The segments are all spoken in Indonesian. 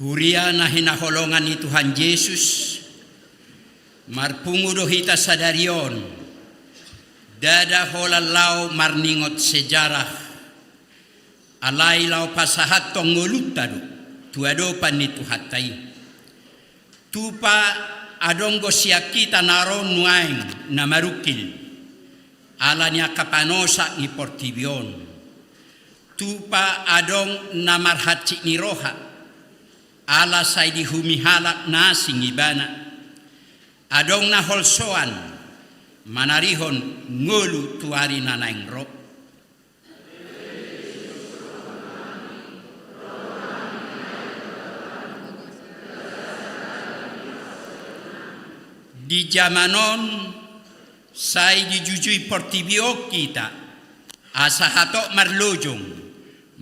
Huria na hinaholongan ni Tuhan Yesus, marpungudo hita sa darion, dada holalao marningot sejarah, alay lao pasahatong ngulutado, tuado pa ni Tuhatay. Tupa adonggo siya kita naron nuaing na marukil, ala niya kapanosa ni Portibion. Tupa adong na marhatsi ni Roha, ala say di humihalak na singibana. Adong na holsoan, manarihon ngulu tuari na naingro. Di jamanon, say di jujui Portibio kita, asa hatok marlojong,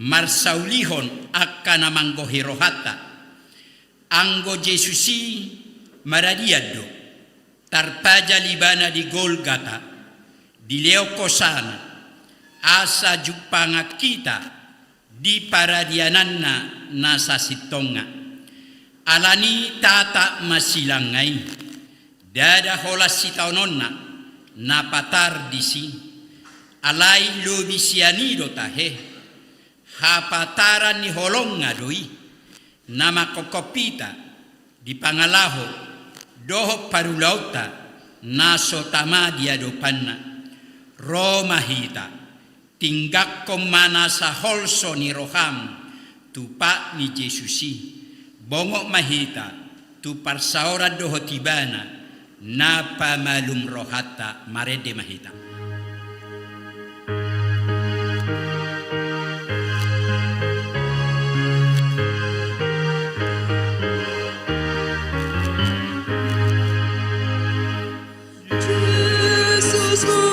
marsaulihon akka namanggo hirohata. Anggo Jesusi maradiado, tarpaja libana di Golgata, di leo kosana, asa jupanga kita, di paradiananna nasa sitonga. Alani tata masilangai, dada holas sitaunonna, napatar disi, alai lobisianido tahe, hapataran ni holonga doi, nama kokopita di pangalaho doho parulauta naso tama dia dopanna Roma hita tinggak komana sa holso ni roham tupa ni Jesusi bongok mahita tu parsaora doho tibana napa malum rohata marede mahita. Suku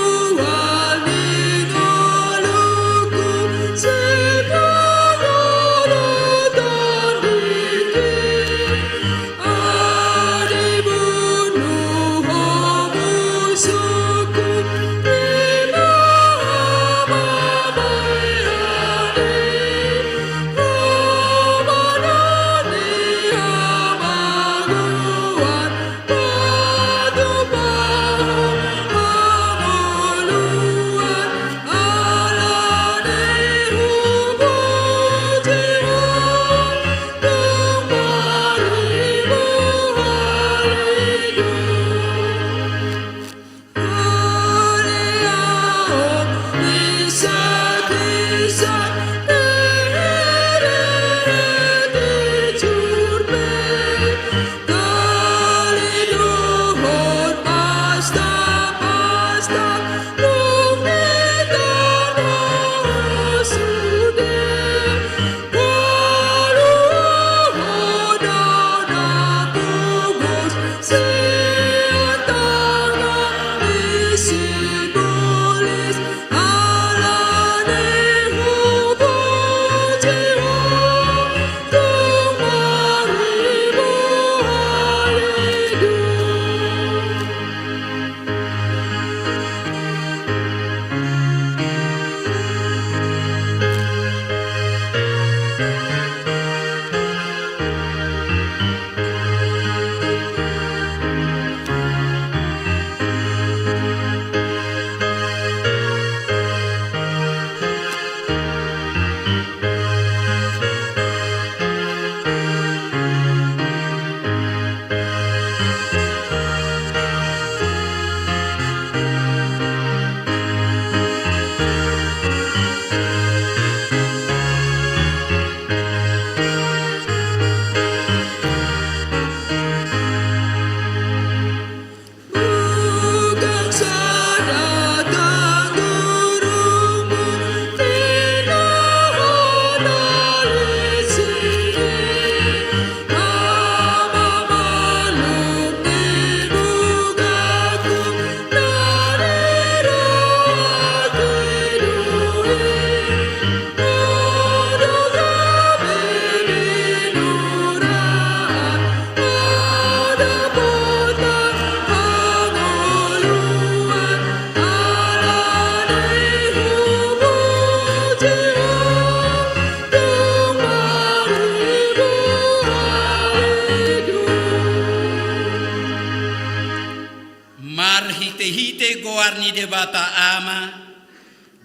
marhite-hite goarni debata ama,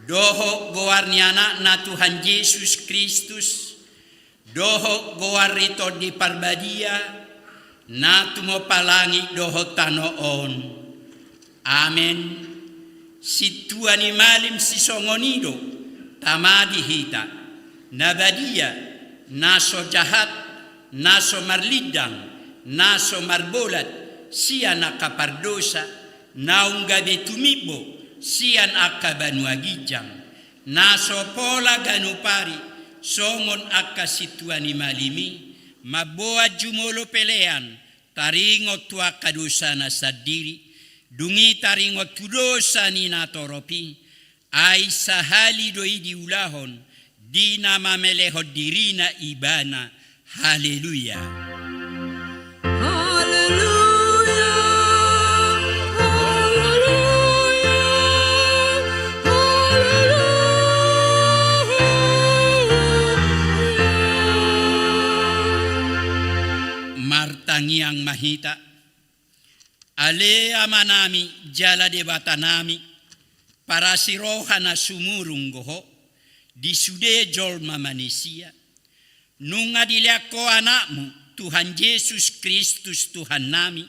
doho goarni anak na Tuhan Yesus Kristus, doho goarito di parbadia, na tumo palangi doho tanoon. Amen. Si Tuhan imalim si songonido, tamadi hita, nabadia, naso jahat, naso marlidang, naso marbolat, siyan akapardosa, naunggabe tumibo, siyan akabanuagijang, naso pola ganupari, songon akasituan imalimi, maboa jumolo pelean, taringo tua kadosa na sadiri, dungi taringo tudosa ni natoropi, ay sahali doi diulahon, di nama melehod dirina ibana. Haleluya. Haleluya. Haleluya. Haleluya. Martangiang mahita, ale amanami jala debata nami, para siroha na sumurung goho, di sude jolma manusia, nunga diliako anakmu, Tuhan Yesus Kristus Tuhan nami,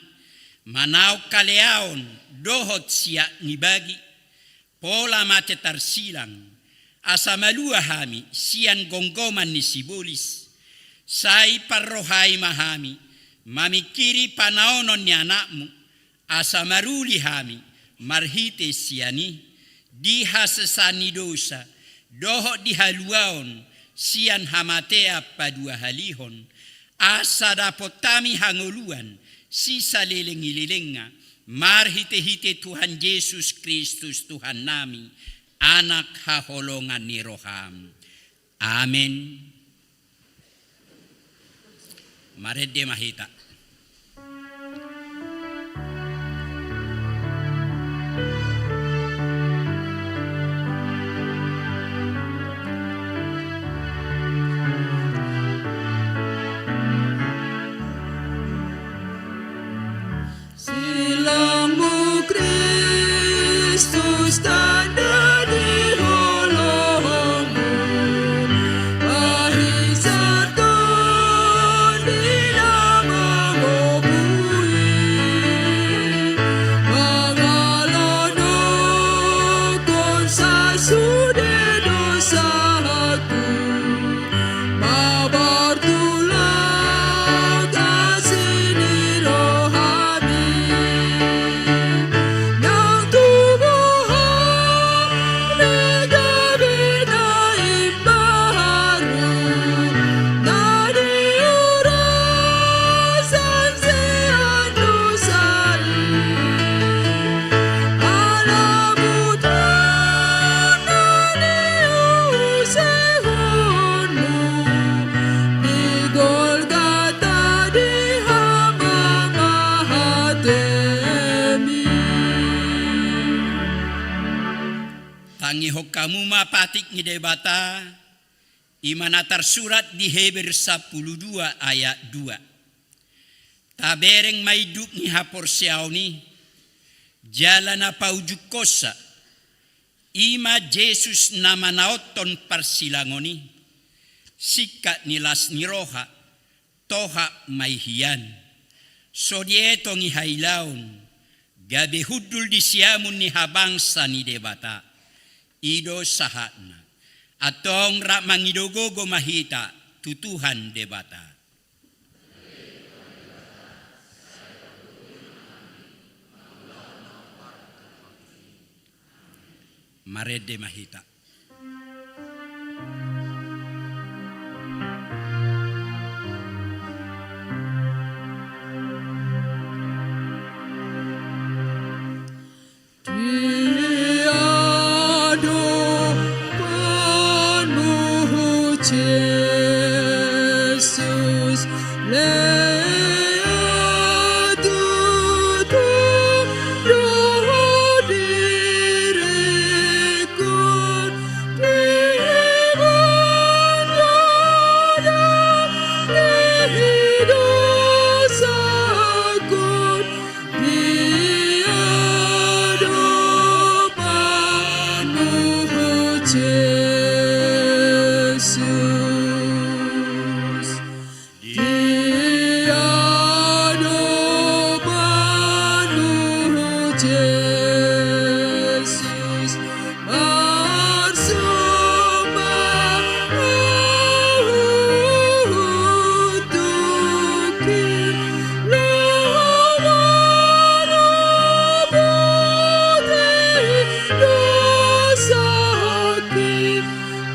manau kaleaon dohot siak nibagi, pola mate tarsilang, asa malua hami, sian gonggoman ni sibolis, sai parrohai mahami, mamikiri panaonon ni anakmu, asa maruli hami, marhite siani, diha sesani dosa, doho dihaluaon, sian hamatea padua halihon, asa dapotami hangoluan, sisa lelengi-lelenga, marhite-hite Tuhan Yesus Kristus Tuhan nami, anak haholongan ni roham. Amen. Marede mahita. Silangmu Kristus tanda di holongmu, bahisarkan di namamu bui, mengalodokon sasude dosaku, babar tulang kasih ni rohani, nang tubuhan negabina imbaharu, nadi urasan sian dosai, alamu tanani usehunmu, di Golgata di hama mahatemi. Tangi hokamu mapatik ni debata, imana tersurat di Heber 12 ayat 2. Tabereng maiduk ni hapor siauni, jalan apa ujuk kosa, ima Yesus nama naoton parsilangoni, sikat nilas niroha, toha maihian, sodieto ni hailaun, gabe hudul di siamun ni habangsa ni debata, ido sahatna, atong rak mangidogogo mahita, tutuhan debata. Marede mahita. Tiada penuh Yesus, lea tutup doa diriku Jesus bersama untuk kita dosa kita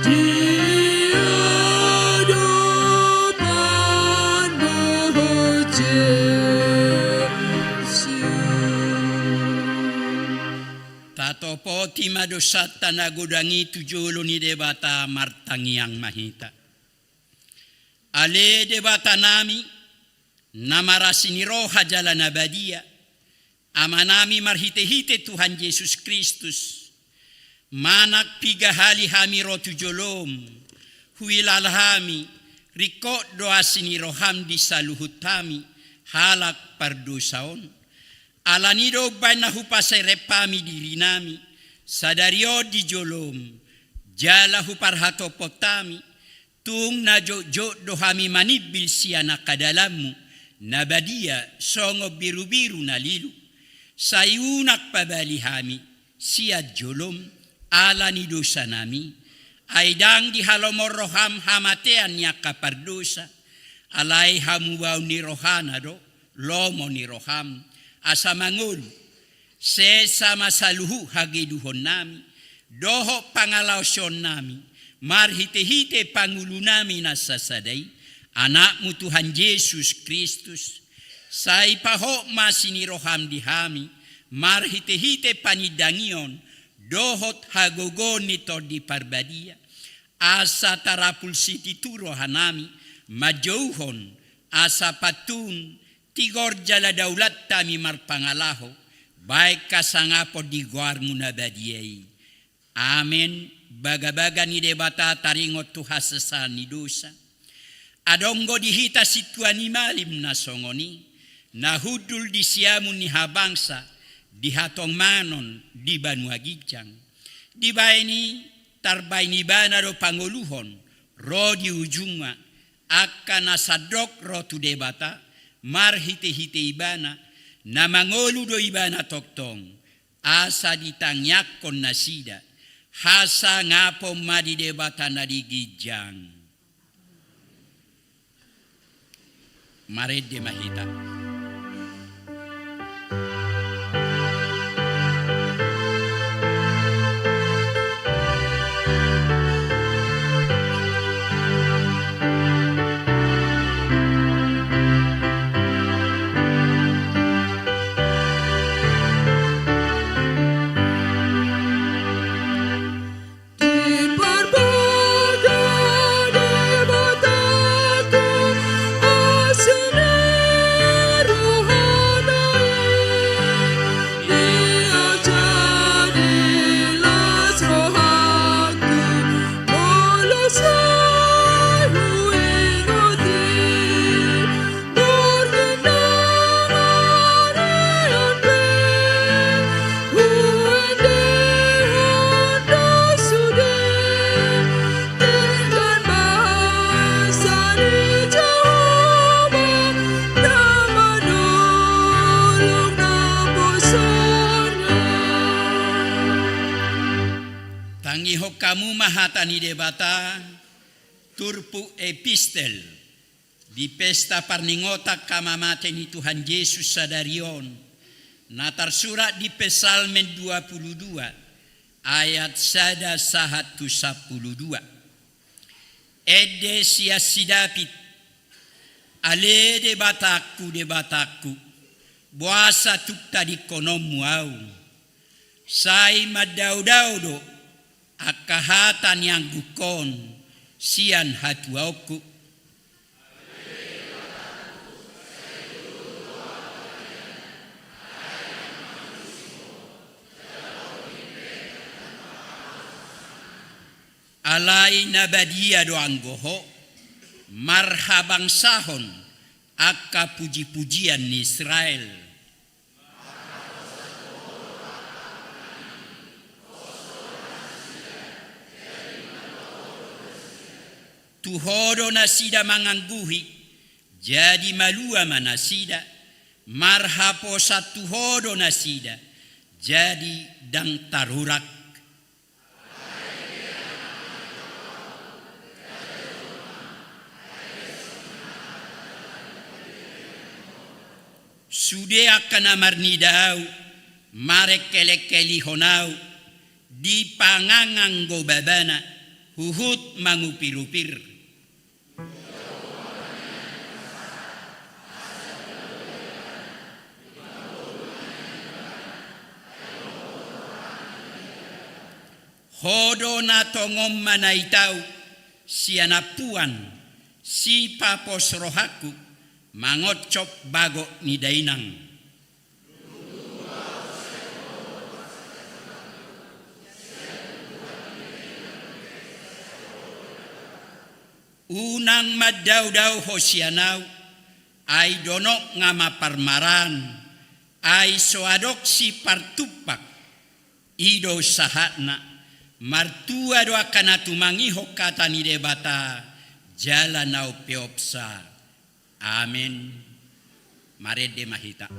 di hadapan-Mu, Yesus. Tatopo ti madosat tanagodangi tujolo ni debata martangiang mahita. Ale debata nami namarasini roha jalan abadia. Amanami marhite-hite Tuhan Yesus Kristus. Manak pigahali hami ro tujolom. Huilalhami riko doa sini roham di saluhut hami halak pardosaon. Alanido bana hupasai repami diri nami. Sadario di jolom. Jala huparhato potami. Tung na jo dohami manibil siana kadalamu. Nabadia songo biru-biru na lilu. Sayunak pabalihami. Siya jolom. Alani dosa nami. Aidang di halomor roham hamatean niya kapardosa. Alay hamuwaw ni rohana do. Lomo ni roham. Asa mangulu. Sesa masaluhu hagiduhon nami. Doho pangalawsyon nami. Marhite-hite pangulu nami nasasaday. Anakmu Tuhan Yesus Kristus. Sa ipaho masiniroham dihami. Marhite-hite panidangion. Dohot hagogon nito di parbadia. Asa tarapul siti turo hanami. Majauhon. Asa patun. Tigor jala daulat tami marpangalaho. Baik kasangapo di guarmu nabadiyay. Amen. Baga-baga ni debata taringot tuhasasa ni dosa. Adonggo dihita situan ni malim na songoni. Nahudul di siamu ni habangsa. Di hatong manon di Banua Gijang. Di baini tarbay ni bana do panguluhon. Ro di ujunga. Akka nasadok ro tu debata. Marhite-hite ibana. Na mangolu do ibana toktong. Asa ditangyakon na sida. Hasa ngapo madi debata na di Gijang. Marede mahita. Kamu mahatani debata turpu epistel di pesta parningota kamamate ni Tuhan Yesus sadarion natar surat di Psalmen 22 ayat 1-12 Ede sia sidapit ale debataku buasa tukta di konomu au sai madau-daudo akahatan yang gukon sian hatuauku. Alai nabadia doanggoho marhabang sahon akka puji-pujian ni Israel. Tuhodo nasida mangangguhi, jadi malua manasida, marhapo satuhodo nasida, jadi dang tarurak. Sude akan amar nidau, marek kelek-keli honau, di pangangang gobabana, huhut mangupir-upir. Hodo na tongom manaitau, sianapuan, si papos rohaku, mangocop bago ni dainang. Unang maddaw-daw hosianaw, ay donok nga maparmaran, ay soadok si partupak, ido sahatna, martua doa kana tumangiho kata ni debata, jalan nau peopsa. Amin. Mari de mahita.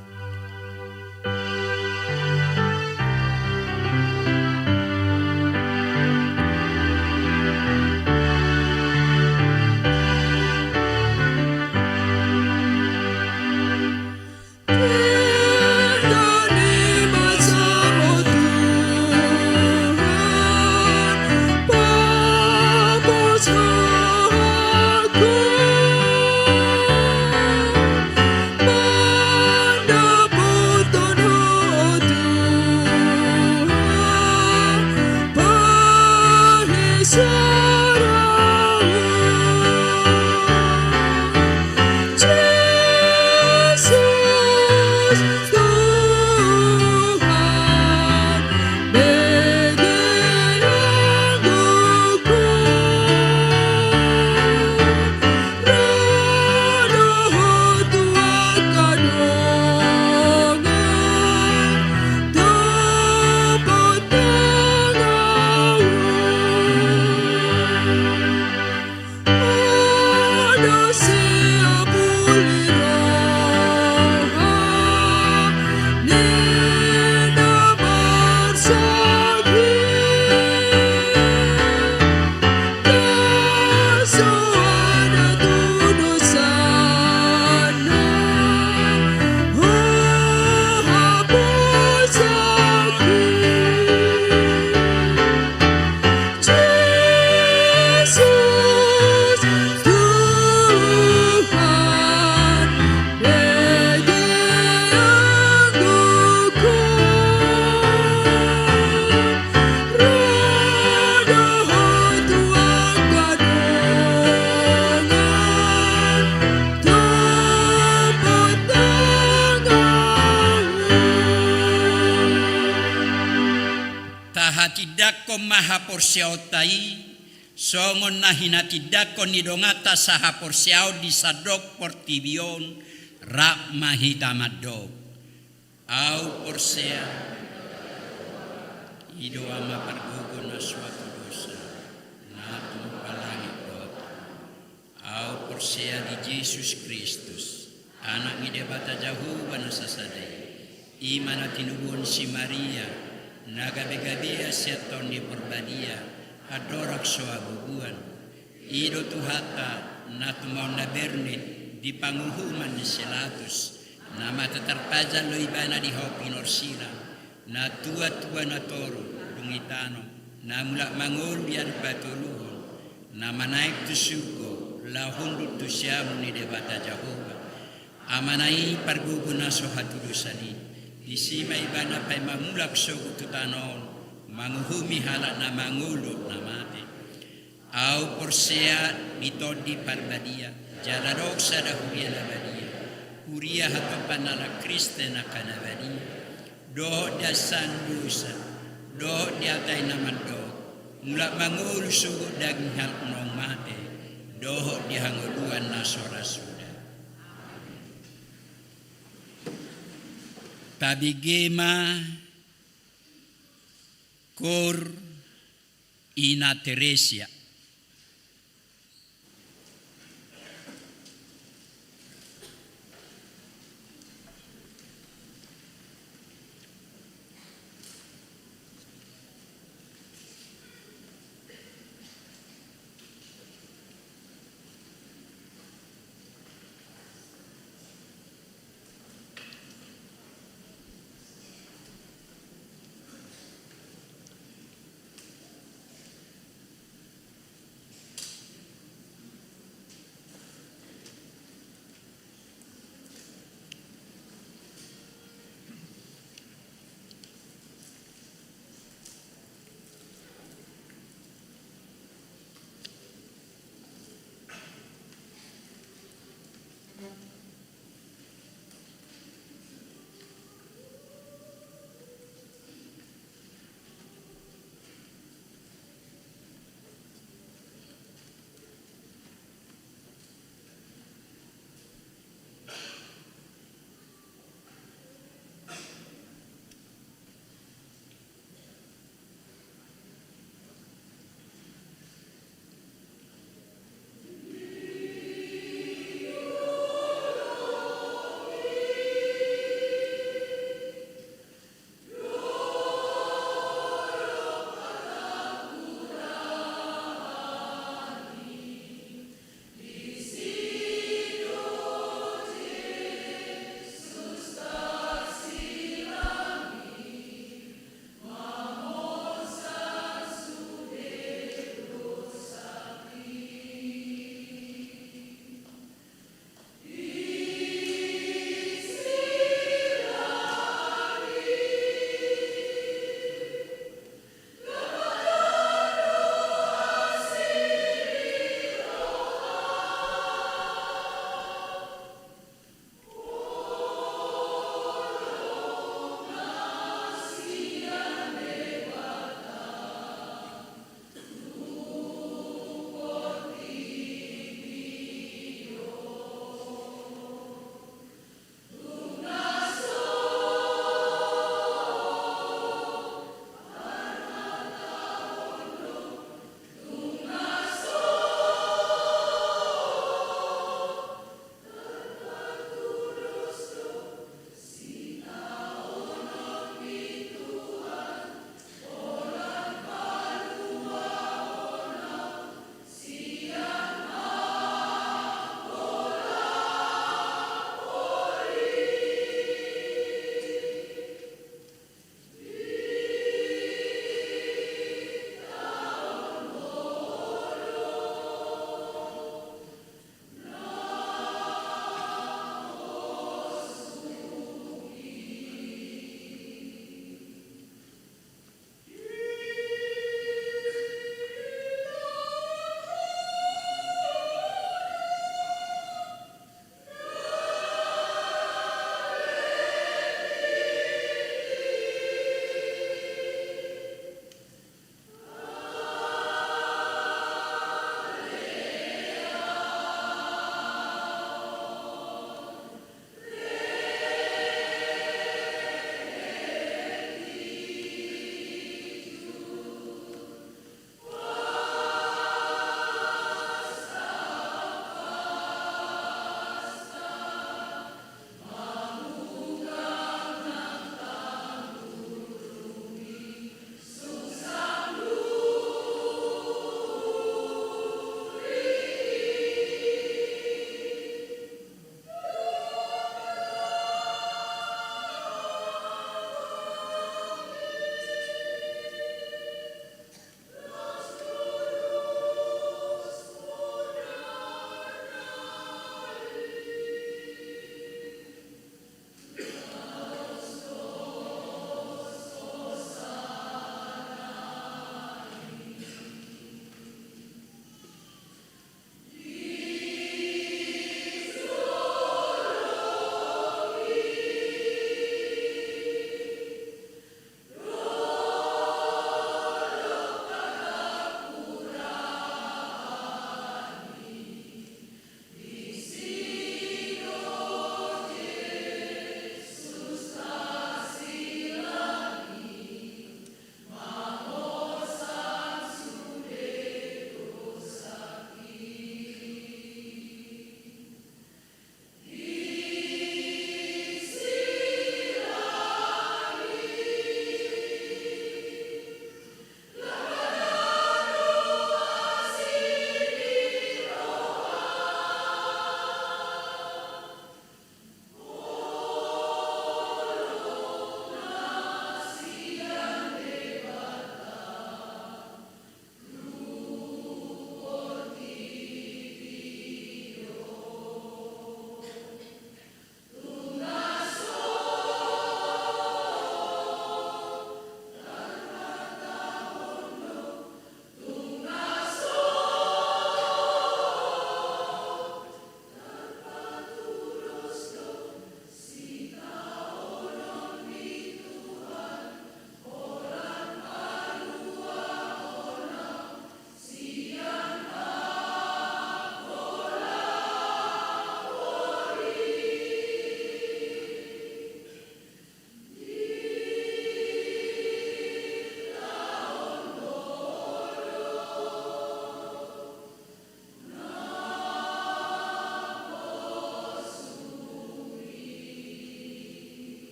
Hatidako maha porsiao tai, songon na hinatidako ni dongata saha porsiao di sadok portibion, rak mahita madok. Au porsea, ido ama pergugun na suatu dosa, na tumpalangit dot. Au porsea di Yesus Kristus, anak ni debata jauh bana sasadai, iman tinubun si Maria, nagabe-gabe seton di perbadia, hadorak soa bubuan, ido tuhata na tumau na bernit di panguhuman di selatus, nama teterpajan lo ibana di hopinor sila, na tua-tua na toro dungitano, na mulak mangul biar patuluhon, na manaik tu syuko, la hundut tu syamu ni debata Jehovah, amanai pargugun na sohatudusani. Isima ibana pay mamulak sogo tutanon, manguhumi halak na mangulut na mati. Au porsea ditodi parbadia, jaladok sada huria na badia. Huria hatapan na Kriste na kanabadia. Do dia sandusa, do dia tay naman do. Mulak mangul sogo daging hal nong mati. Do dia hanguluan na soras. Tabigema Cor Ina Teresia.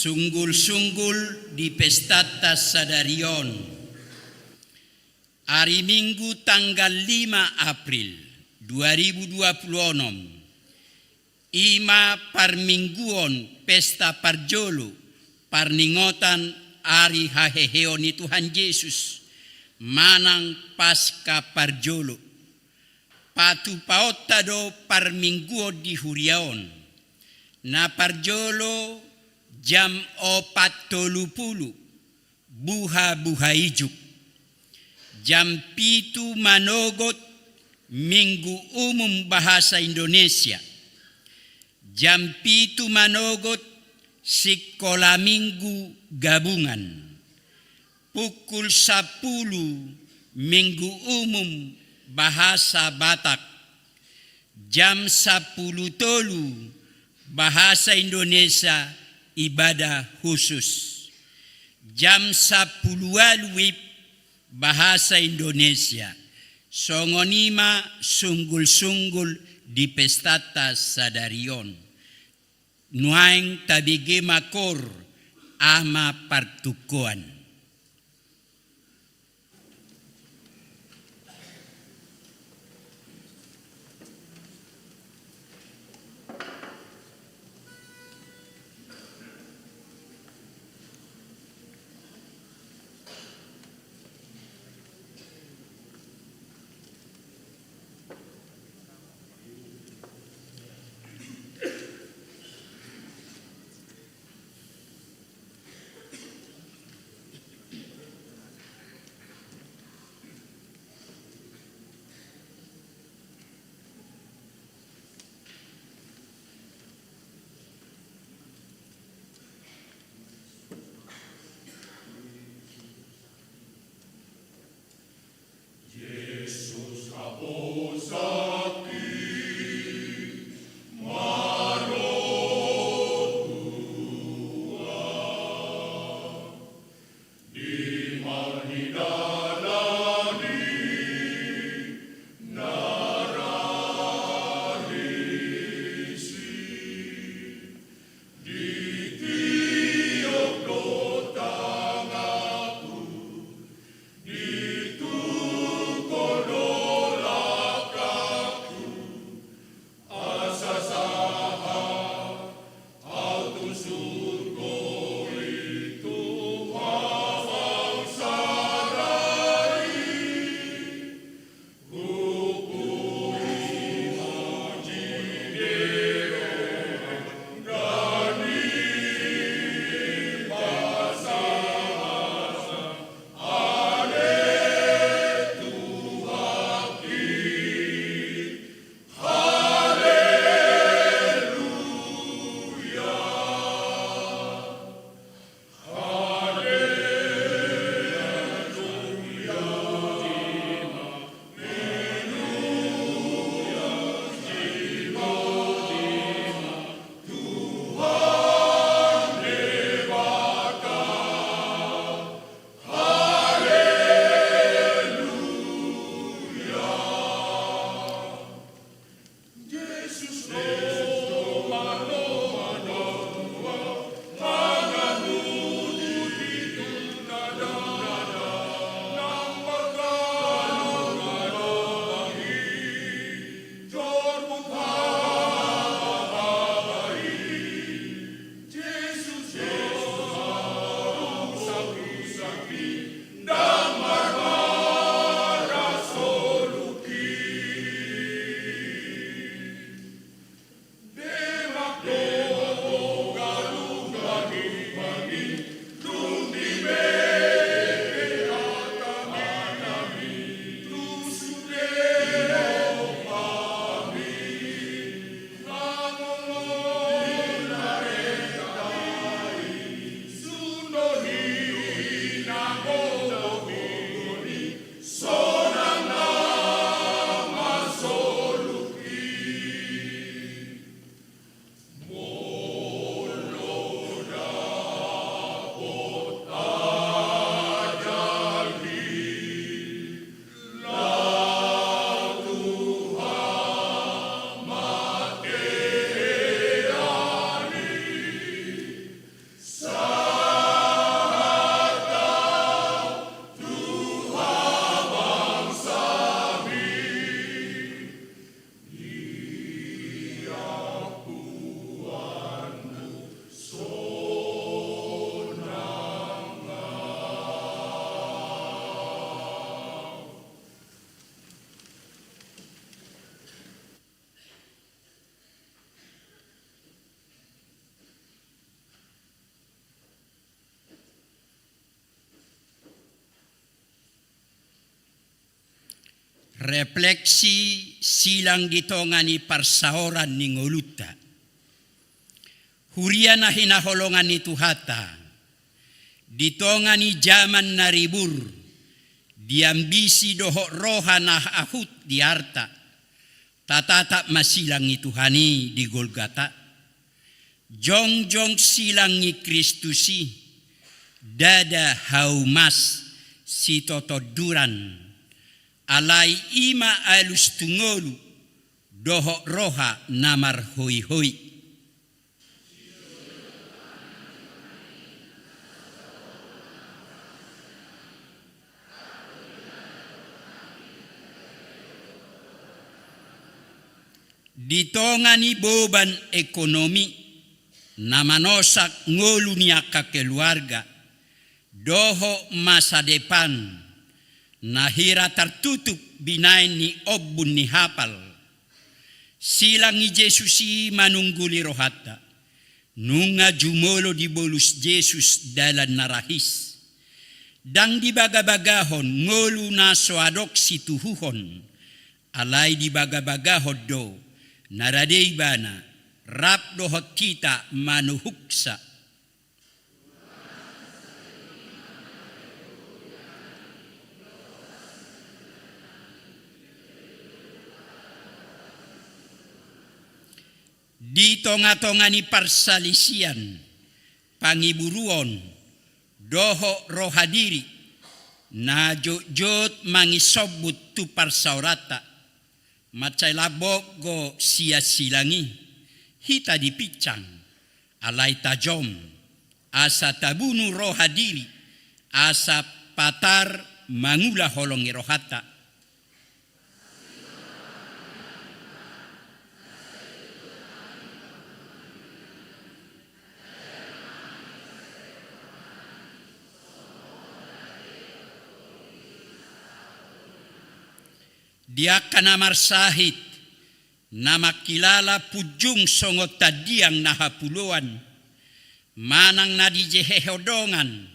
Sunggul-sunggul di pestata sadarion. Hari Minggu tanggal 5 April 2026. Ima parmingguon pesta parjolo parningotan ari haheheo ni Tuhan Yesus manang pasca parjolo. Patu paotado parmingguo di huriaon. Na parjolo jam 4:30 buha ijuk. Jam 7 manogot Minggu Umum Bahasa Indonesia. Jam 7 manogot Sekolah Minggu Gabungan. Pukul 10 Minggu Umum Bahasa Batak. Jam 10:30 Bahasa Indonesia Ibadah Khusus. Jam 10 WIB Bahasa Indonesia. Songonima sunggul-sunggul di pestata sadarion. Nuaing tabige makor ama partukuan. refleksi silang ditongani parsaoran ni ngoluta. Huriana hinaholongan ni Tuhata, ditongani zaman na ribur, diambisi doho roha na ahut di harta, tatata masilang ni Tuhani di Golgata, jongjong silang ni Kristusi, dada haumas si totoduran, alai ima alus tungolu, doho roha namar hoi-hoi. Ditongani beban ekonomi na manosak ngolu niya keluarga, doho masa depan nahira tertutup binain ni obun ni hapal. Silang ni Yesus manungguli rohata, nunga jumolo di bolus Yesus dalan narahis. Dang dibaga-bagahon ngolu na soadok si tuhuhon, alay dibaga-bagahon do, naradei bana, rap dohot kita manuhuksa. Di tonga-tonga ni parsalisian, pangiburuon, doho rohadiri, na jot mangisobut tu parsaurata, macay labog go siya silangi, hita di picang, alay tajom, asa tabunu rohadiri, asa patar mangula holong rohata. Dia kanamar sahit, nama kilala pujung songot tadiang nahapuluan, manang nadijehehodongan,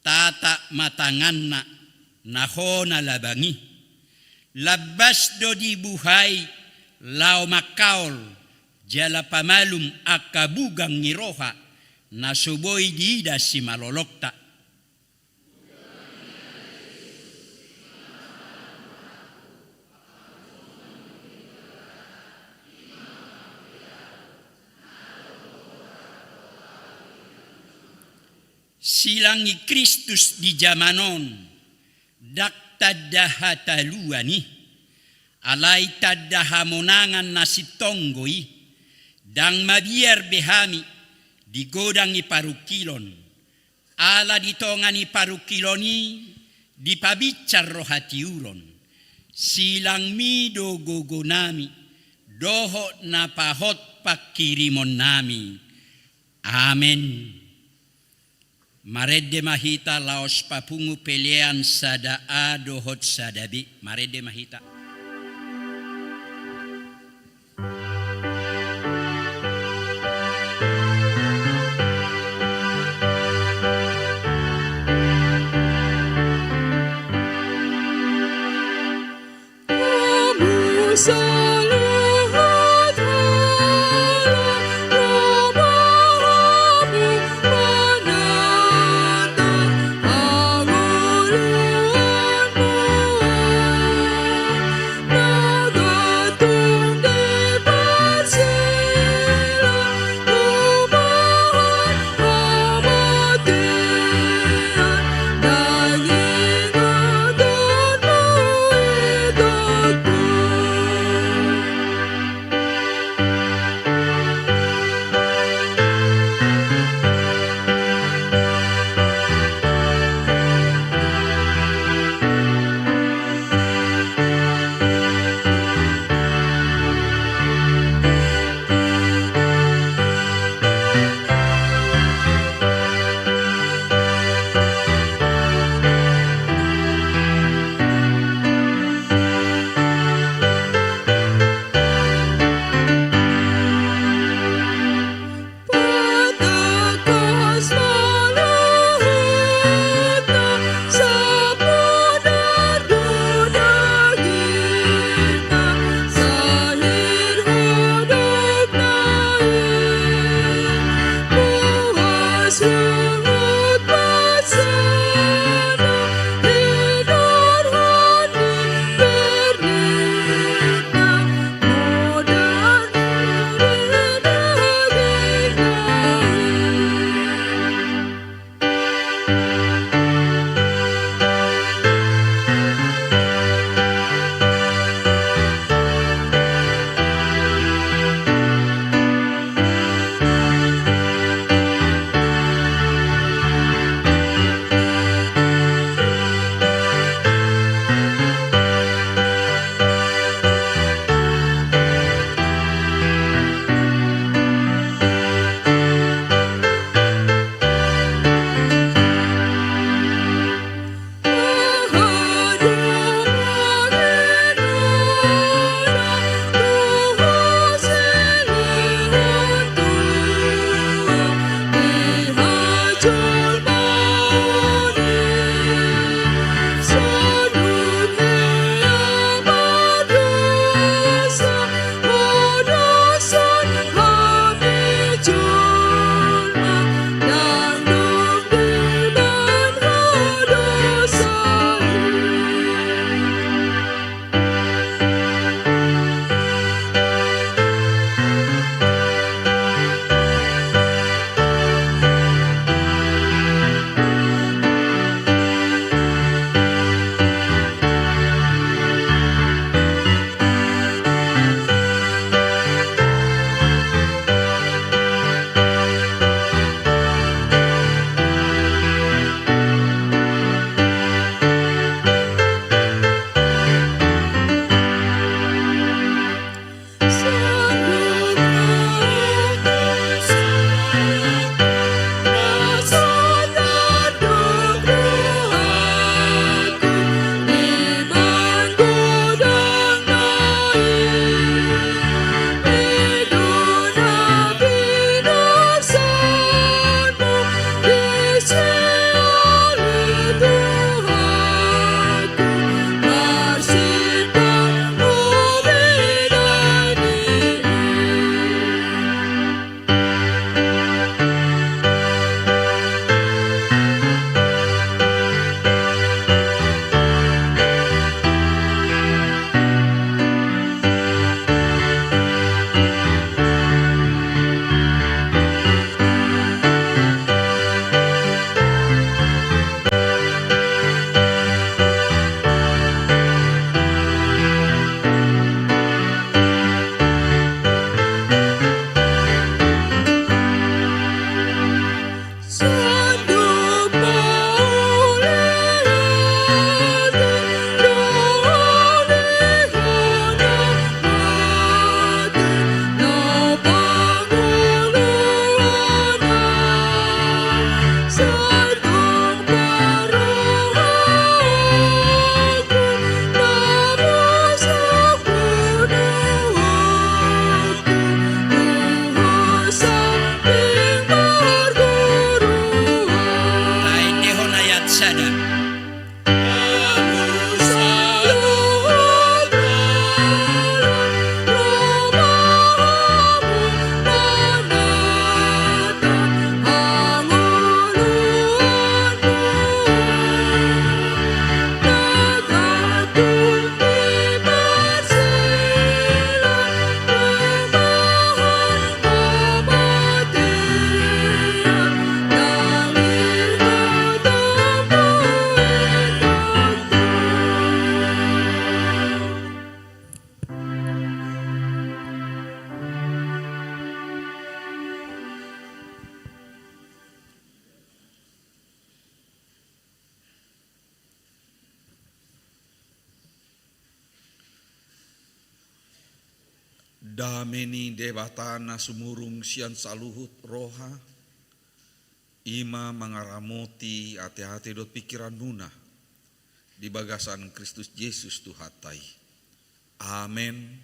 tata matanganna, nahona labangi, labas do di buhay, lao makaol, jala pamalum akabugang ngiroha, nasuboy diida si malolokta. Silang ni Kristus di zamanon, dak tadaha taluani, alay tadaha monangan na sitonggoi, dang mabiar behami, di godang ni parukilon, ala ditongan ni parukiloni, di pabicar rohatiuron, silang mido gogonami, doho na pahot pakirimon nami. Amen. Marede mahita laos papungu pelean sada adohot sadabi. Marede mahita. Dameni debatana sumurung sian saluhut roha, ima mangaramoti hati-hati dot pikiran nuna di bagasan Kristus Yesus Tuhatai. Amin.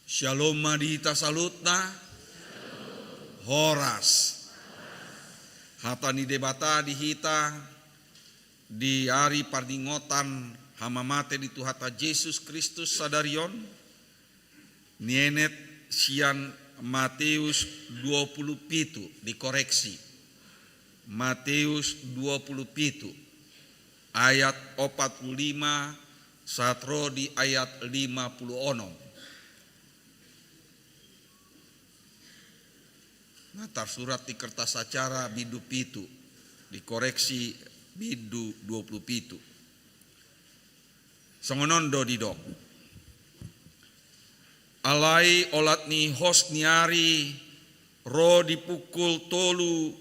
Shalom madita salutna. Horas. Hatani debata dihita di hari pardingotan hamamate di Tuhata Yesus Kristus sadarion. Nienet sian Matius 27 dikoreksi. Matius 27 ayat 45 satro di ayat 56. Natar surat di kertas acara bidu pitu dikoreksi bidu 20 pitu. Songonondo didok. Alai olat ni hosniari ro dipukul tolu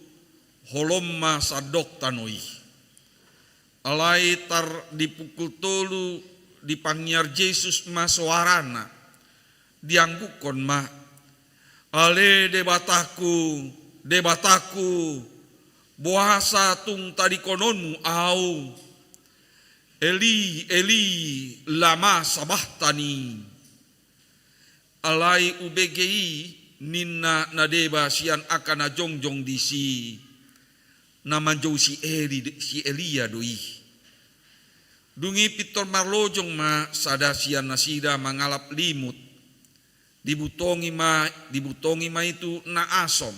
holomma sadok tanoi. Alai tar dipukul tolu dipangyar Yesus masoarana dianggukon ma ale debataku bohasa tung tadi kononmu au Eli lama sabahtani. Alai UBGI ninna nadeba sian akana jongjong disi nama jauh si Elia doi. Dungi pitor marlojong ma sada sian nasida mangalap limut. Dibutongi ma itu na asom.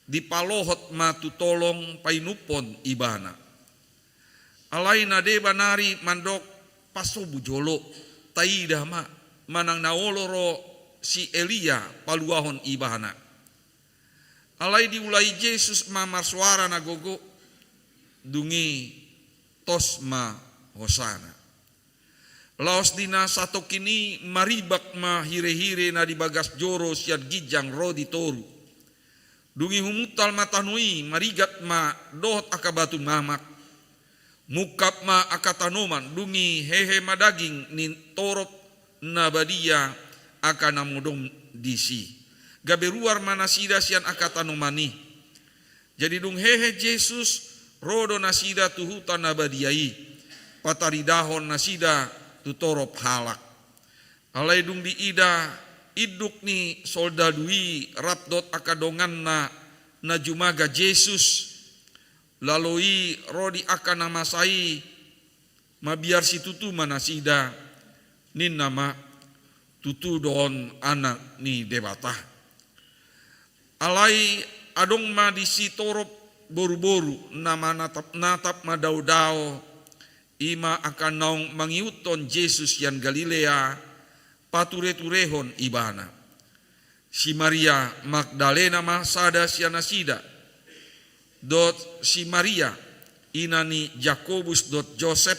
Dipalohot ma tutolong painupon ibana. Alai nadeba nari mandok paso bujolo taidah ma manang naoloro si Elia paluahon ibana. Alai diulai Yesus mamar suara nagogo dungi tosma hosana. Laos dina sato kini maribak ma hire-hire na dibagas joro siad gijang rodi toru. Dungi humutal matanui marigat ma dohot akabatu mamak. Mukap ma akatanoman dungi hehe madaging nin torop nabadia akana modong disi. Gaberuar manasida sian akatanomani. Jadi dung hehe Yesus rodo nasida tuhuta nabadiai. Pataridahon nasida tutorop halak. Alai dung diida iduk ni soldadui rapdot akadongan na jumaga Yesus. Lalui rodi akan nama sai mabiar si tutu manasida nin nama tutu don anak ni debata. Alai adong ma disi torop boru-boru nama natap madau-dau ima akan naung mangiuton Yesus yang Galilea pature-turehon ibana. Si Maria Magdalena ma sada sianasida dot si Maria inani Jakobus dot Joseph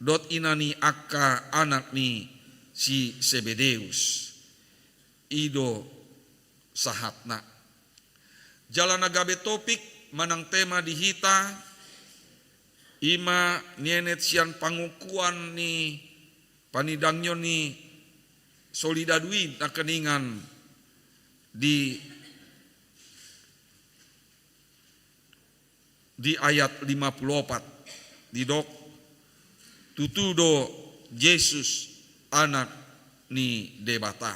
dot inani akka anak ni si Sebedeus ido sahatna. Jalan agabe topik manang tema dihita ima nienet sian pangukuan ni panidangyo ni solidadui na keningan di ayat 54 didok tutudo Yesus anak ni debata.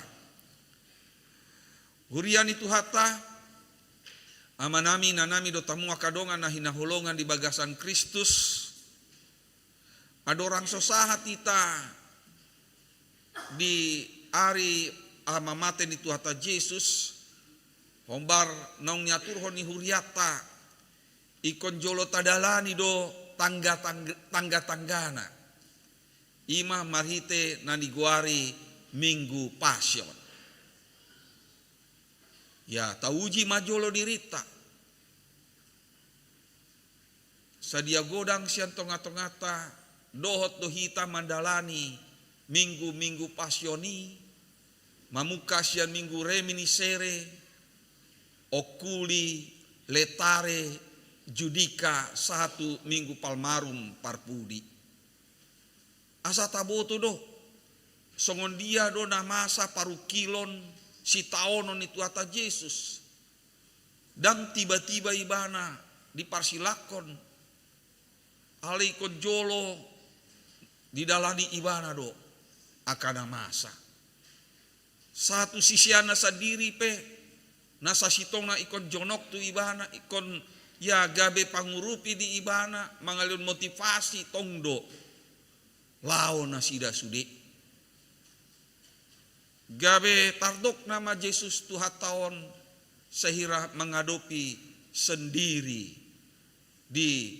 Hurian itu hata amanami nanami do tamu akadongan na hinaholongan di bagasan Kristus. Adorang sosahat ita di ari amamaten itu hata Yesus hombar naung nyaturhon ni huriata ikon jolo tadalani do tangga-tanggana. Ima marhite naniguari minggu pasion. Ya tauji majolo dirita. Sadia godang sian tonga-tongata dohot dohita mandalani minggu pasioni. Mamuka sian minggu reminisere okuli letare judika satu minggu palmarum parpudi. Asa taboto do songon dia do na masa parukilon si taonon itu ata Yesus. Dan tiba-tiba ibana diparsilakon alikon jolo didalani ibana do akana masa. Satu sisiana sadiri pe nasa sitong na ikon jonok tu ibana ikon ya gabe pangurupi di ibana mangalun motivasi tongdo lao nasida sudi gabe tardok nama Yesus tuhat tahun sehira mengadopi sendiri di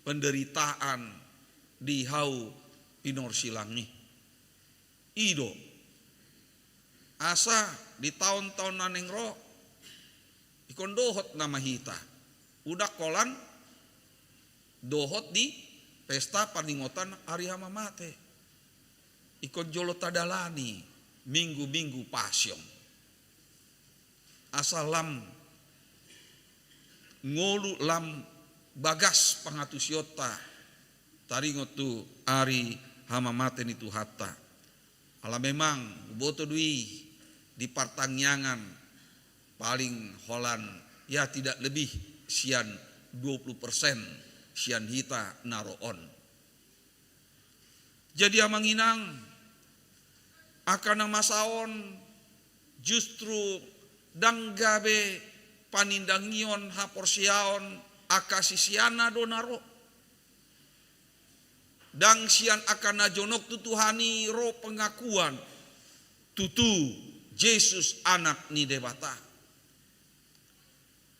penderitaan di hau pinor silangi. Ido asa di tahun-tahun naneng ro ikon dohot nama hita. Udah kolan dohot di pesta paningotan hari hama mate. Ikon jolo tadalani minggu-minggu pasyong. Asalam ngolu lam bagas pangatus yota taringot tu ari hama mate ni tu hatta. Ala memang boto dui di partangyangan paling holan ya tidak lebih sian 20% sian hita naroon. Jadi amanginang akan masaon justru danggabe panindangion haporsiaon akasisiana donaro dang sian akan najonok tutuhani ro pengakuan tutu Yesus anak ni dewata.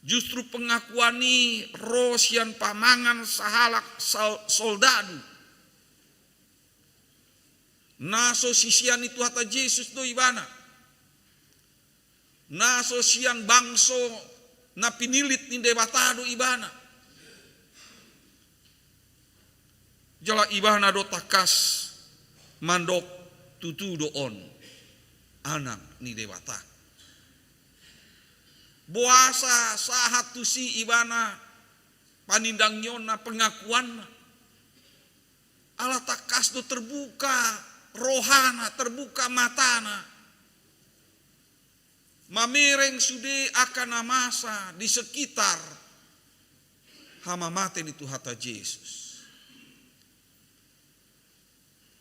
Justru pengakuan ni ro sian pamangan sahalak soldadu. Naso sisian itu hata Yesus do ibana. Naso sian bangso na pinilit ni dewata do ibana. Jala ibana do takas mandok tutu do on anak ni dewata. Boasa sahat tu si ibana panindang nyona pengakuan ala takas do terbuka rohana terbuka matana. Mamereng sude akan masa di sekitar hama mate itu hata Yesus.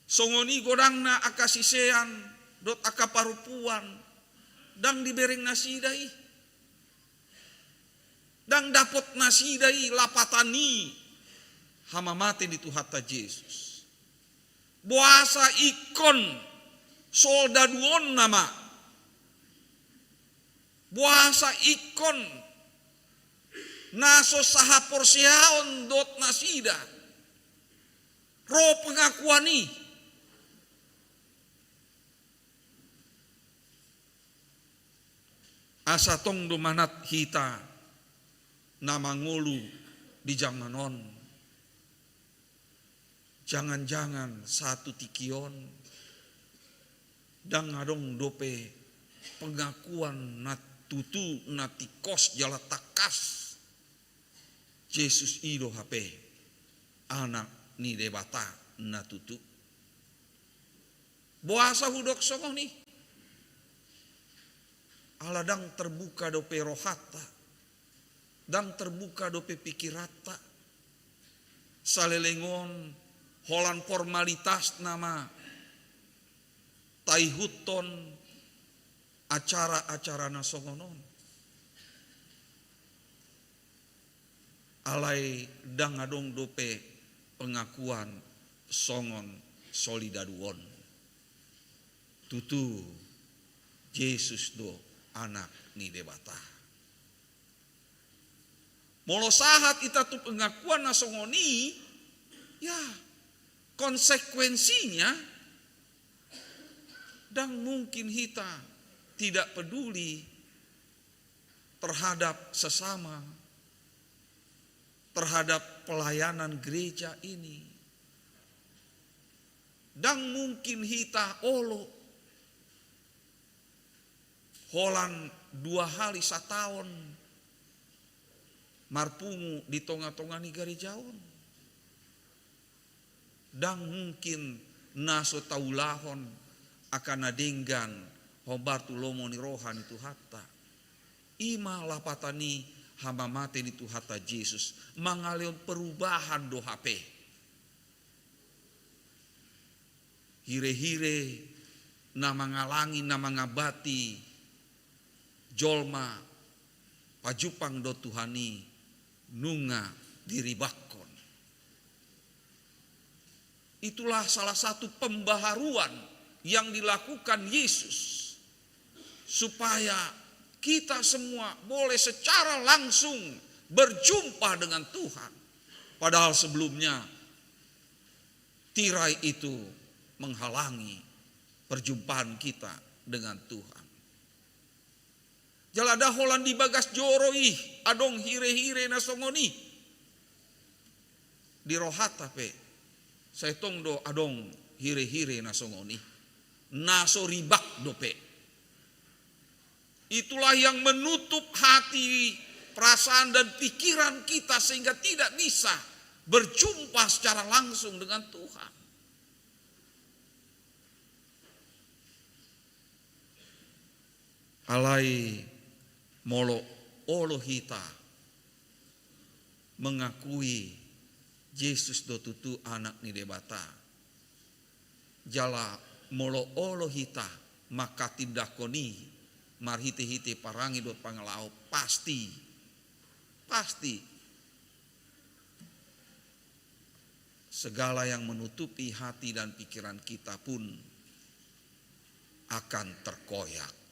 Songoni godangna akasisean dot akaparupuan dang dibereng nasidai dang dapot nasidai lapatani hama mate itu hata Yesus. Boasa ikon soldaduon nama boasa ikon naso saha porsiaon dot nasida ro pengakuani asa tong domanat hita nama ngolu di jamanon. Jangan-jangan satu tikion dang ngadong dope pengakuan na tutu na tikos jala takas Yesus ido hape anak ni debata na tutu. Boasa hudok songo nih aladang terbuka dope rohata dang terbuka dope pikirata salelengon holan formalitas nama taihuton acara-acara nasongonon alai dang adong dope pengakuan songon solidaduon tutu Yesus do anak ni debata. Molo sahat ita tu pengakuan nasongoni ya konsekuensinya dan mungkin kita tidak peduli terhadap sesama, terhadap pelayanan gereja ini. Dan mungkin kita olo holan 2 hari satahun marpungu di tonga-tonga ni gerejaon. Dan mungkin naso taulahon akan nadenggan hobar tu lomo ni rohan itu hatta. Ima lapatani hama mate itu hatta Yesus mangaleon perubahan do HP. Hire-hire na mangalangi na mangabati jolma pajupang do Tuhani nunga diribakon. Itulah salah satu pembaharuan yang dilakukan Yesus supaya kita semua boleh secara langsung berjumpa dengan Tuhan. Padahal sebelumnya tirai itu menghalangi perjumpaan kita dengan Tuhan. Jalada holan di bagas joroi adong hire-hire nasongoni. Di rohata pe saya tongdo adong hire-hire nasongoni. Naso ribak dope. Itulah yang menutup hati, perasaan dan pikiran kita sehingga tidak bisa berjumpa secara langsung dengan Tuhan. Alai molo olo hita mengakui Yesus do tutu anak ni debata. Jala molo olo hita maka tindakoni marhite-hite parangi dot pangalao pasti segala yang menutupi hati dan pikiran kita pun akan terkoyak.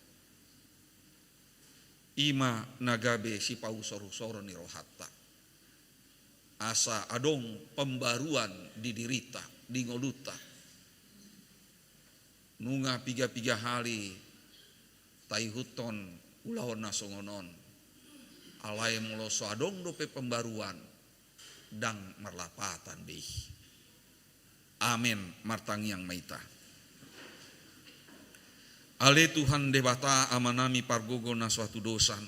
Ima nagabe si pausor-usor ni rohatta. Asa adong pembaruan di dirita, di ngoluta. Nunga piga-piga hali taihuton ulahon nasongonon. Alai moloso adong dope pembaruan dang merlapatan bih. Amin martangi yang maita. Ale Tuhan debata amanami pargogo na suatu dosan.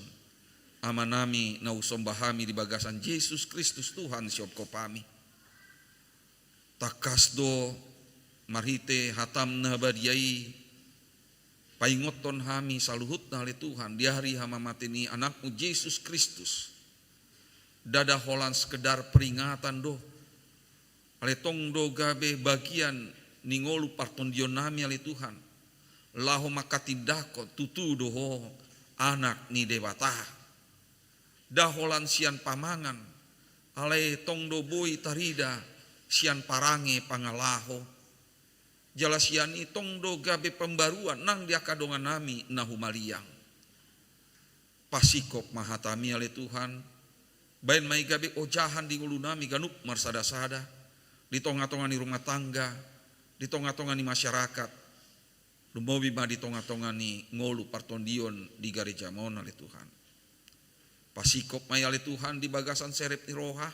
Amanami na usombahami di bagasan Yesus Kristus Tuhan siop kopami. Takasdo marhite hatam na badiai. Paingoton hami saluhut na ale Tuhan. Di hari hama matini anakmu Yesus Kristus. Dada holan sekedar peringatan do. Ale tong do gabe bagian ningolu partondion nami ale Tuhan. Laho maka tindako tutu doho anak ni debata. Daholan sian pamangan. Ale tong do boy tarida sian parange pangalaho. Jala sian itong do gabe pembaruan nang diakadongan nami nahumaliang. Pasikop mahatami ale Tuhan. Bain mai gabe ojahan di ngulu nami ganup marsada-sada. Di tonga-tonga ni rumah tangga. Di tonga-tonga ni masyarakat. Lumobi ma di tonga-tonga ni ngolu partondion di gereja mon ale Tuhan. Pasikop mai ale Tuhan di bagasan serep ni roha.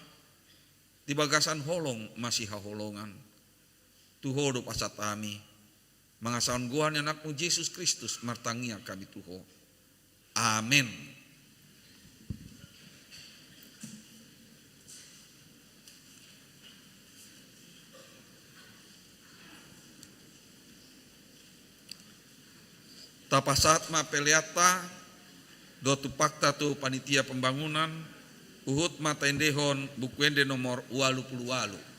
Di bagasan holong masih haholongan. Tuho do pasatami. Mangasaon guan anakmu Yesus Kristus martangia kami tuho. Amin. Tapasat ma peliata do tupakta tu panitia pembangunan uhut mata endehon bukuende nomor 88.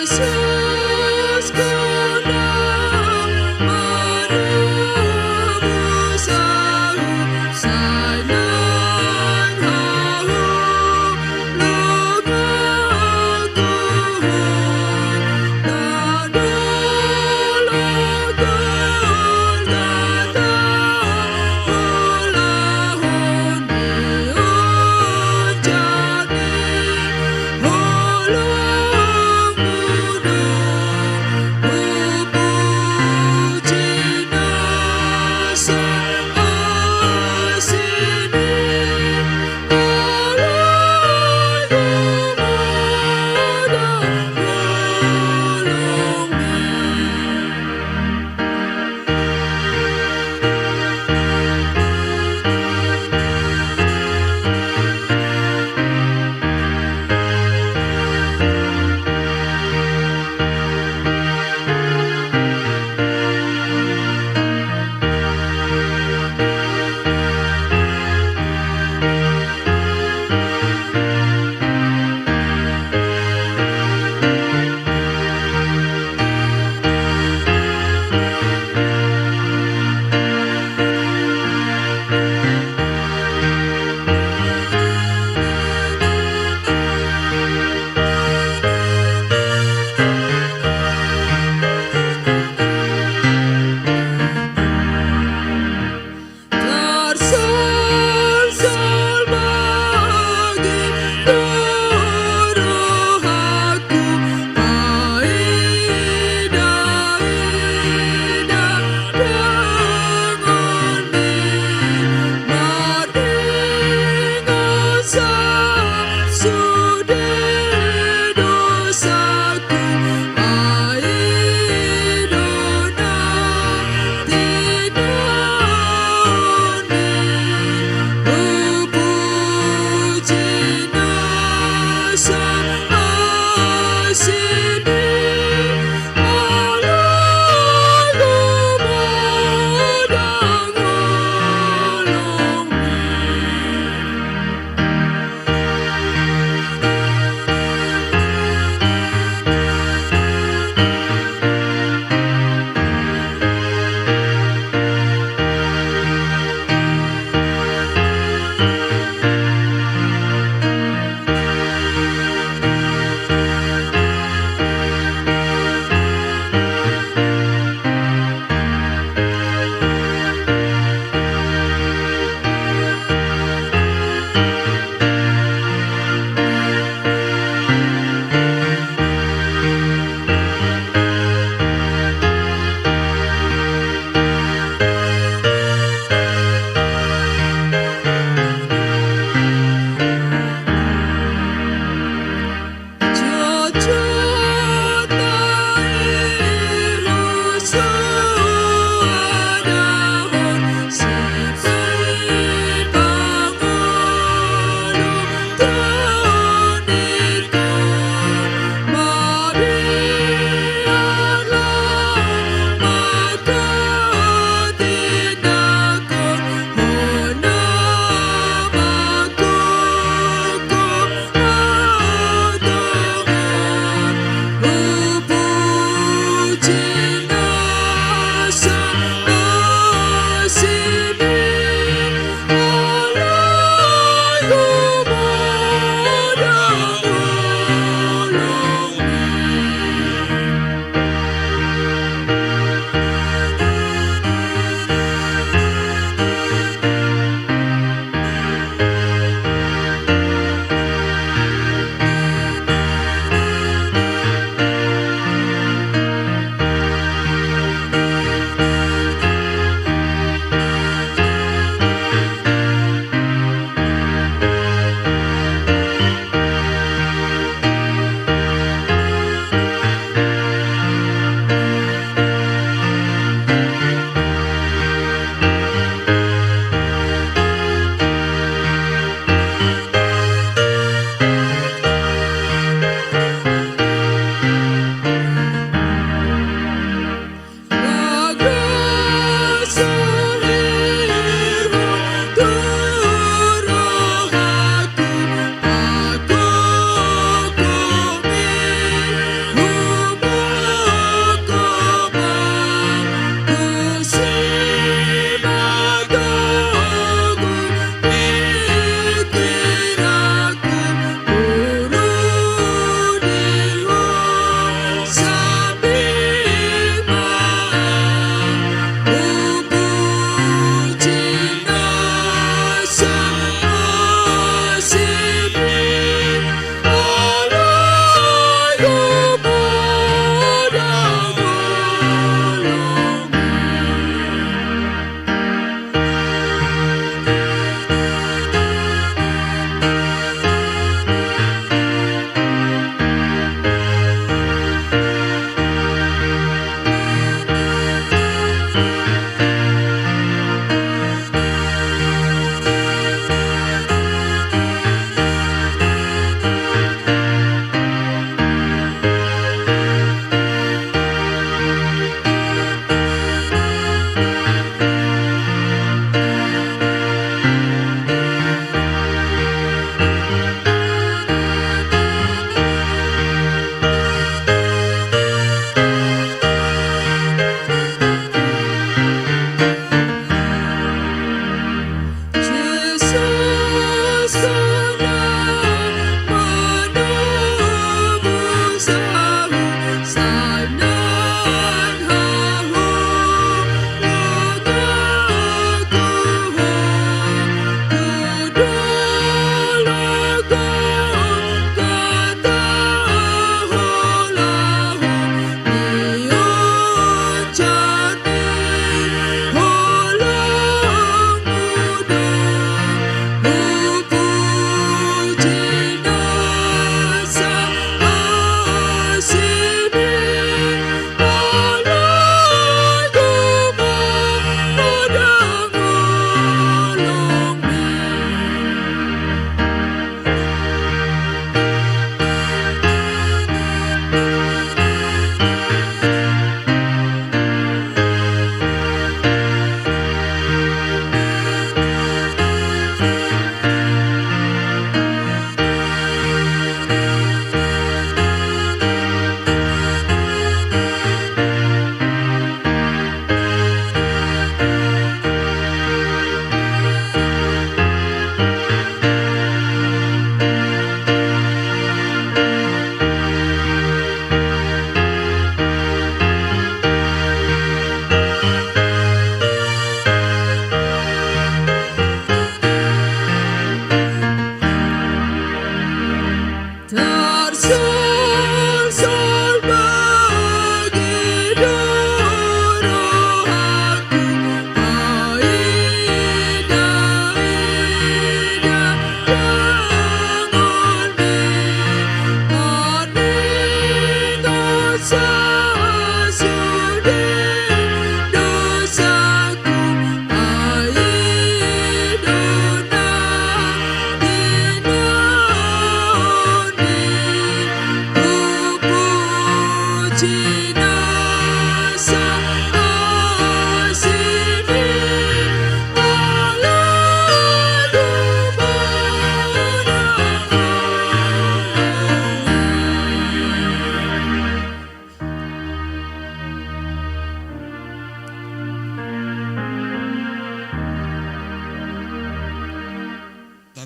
Silent,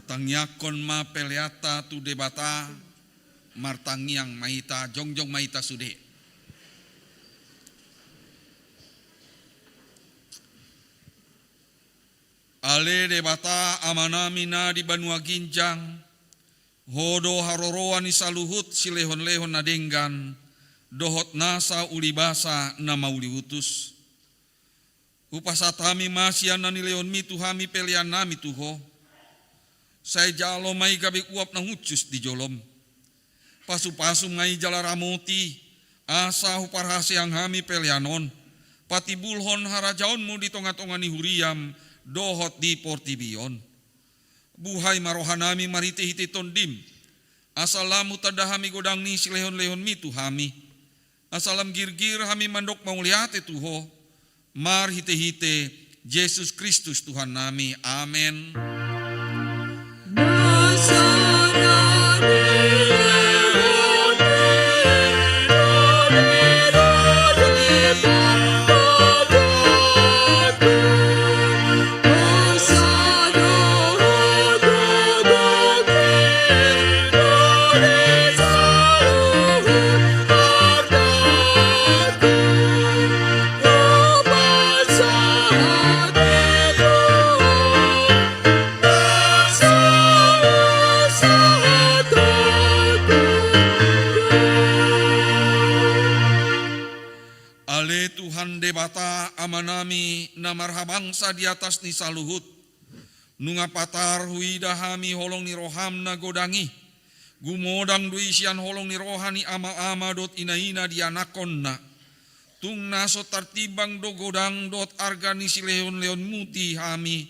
Tangyakon ma peleata tu debata martangiang maita jongjong maita sude. Ale debata amanamina di Banua Ginjang hodo haroroan isaluhut silehon-lehon nadenggan dohot nasa ulibasa nama ulihutus. Upasatami masya nani leon mitu hami pelian nami tuho. Saya jalo mai gabe uap na hucus di jolom. Pasu-pasu ngai jala ramoti asa huparhase ang hami pelianon. Pati bulhon harajaonmu di tonga-tongani huriam dohot di portibion. Buhay marohanami marite-hite tondim. Asalamu tadahami godang ni silehon-lehon mitu hami. Asalam girgir hami mandok mauliate tuho. Mar hite-hite Yesus Kristus Tuhan nami. Amen. Debata amanami na marhabangsa di atas ni saluhut. Nunga patar huida hami holong ni roham na godangi. Gumodang dui sian holong ni rohani ama-ama dot inaina di anakon na. Tung naso tartibang do godang dot argani si leon-leon muti hami.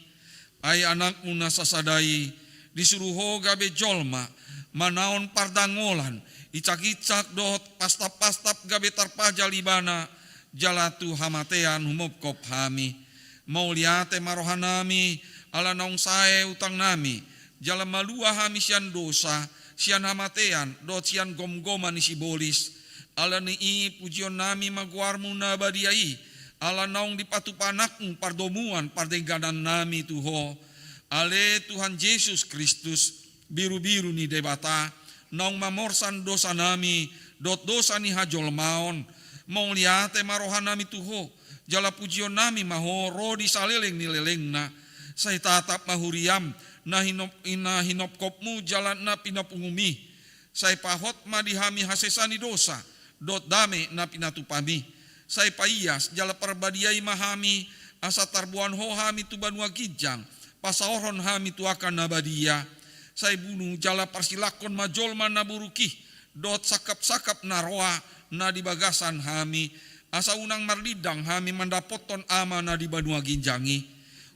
Ay anakmu na sasadai disuruho gabe jolma. Manaon pardangolan. Icak-icak dot pastap-pastap gabe tarpajalibana. Jalatu hamatean humopkop hami. Mauliate marohanami ala naong sae utang nami. Jala malua hami sian dosa. Sian hamatean dot sian gom-goman ni sibolis. Ala ni pujion nami maguarmu na badiai. Ala naong dipatupanakmu pardomuan pardengganan nami tuho. Ale Tuhan Yesus Kristus biru-biru ni debata naung mamorsan dosa nami dot dosa ni hajol maon mong liate marohan nami tuho jala pujion nami maho rodi saleleng ni lelengna say tatap mahuriam na hinop kopmu jalan na pinapungumi say pahot madihami hasesani dosa dot dame na pinatupami say paiyas jala perbadiai mahami asa tarbuan ho hami tu banua kijang pasaoron hami tu akan nabadia say bunuh jala parsilakon majolman naburuki dot sakap-sakap naroa na di bagasan hami asa unang marlidang hami mandapoton ama na di banua ginjangi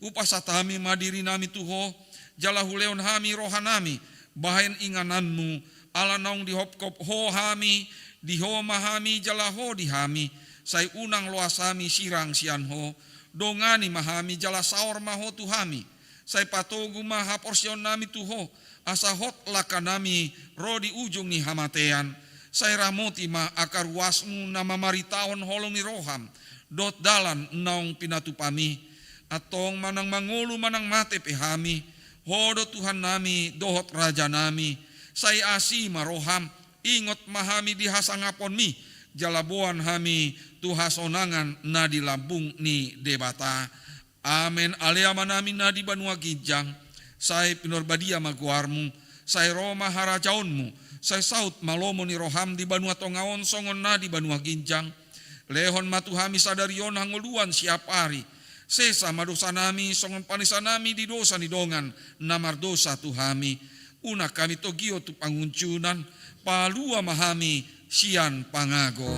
upasata hami madiri nami tuho jala huleon hami rohanami bahen ingananmu ala naung dihopkop ho hami diho mahami jala ho dihami say unang loasami sirang sian ho dongani mahami jala saor maho tuhami say patogu maha porsion nami tuho asa hot lakanami ro di ujung ni hamatean say ramoti ma akar wasmu nama maritaon holong ni roham dot dalan naung pinatupami atong manang mangulu manang mate pehami hodo Tuhan nami dohot raja nami say asi maroham ingot mahami dihasangapon mi jalabuan hami tuhasonangan na di lambung ni debata amen aleama nami na di banua gijang say pinorbadia maguarmu say roma harajaonmu say saut malomo ni roham di banua tongaon songon na di banua ginjang lehon matuhami sadarion hangoluan siap ari sesa madosa nami songon panisa nami di dosa ni dongan namar dosa tuhami una kami togio tu panguncunan palua mahami sian pangago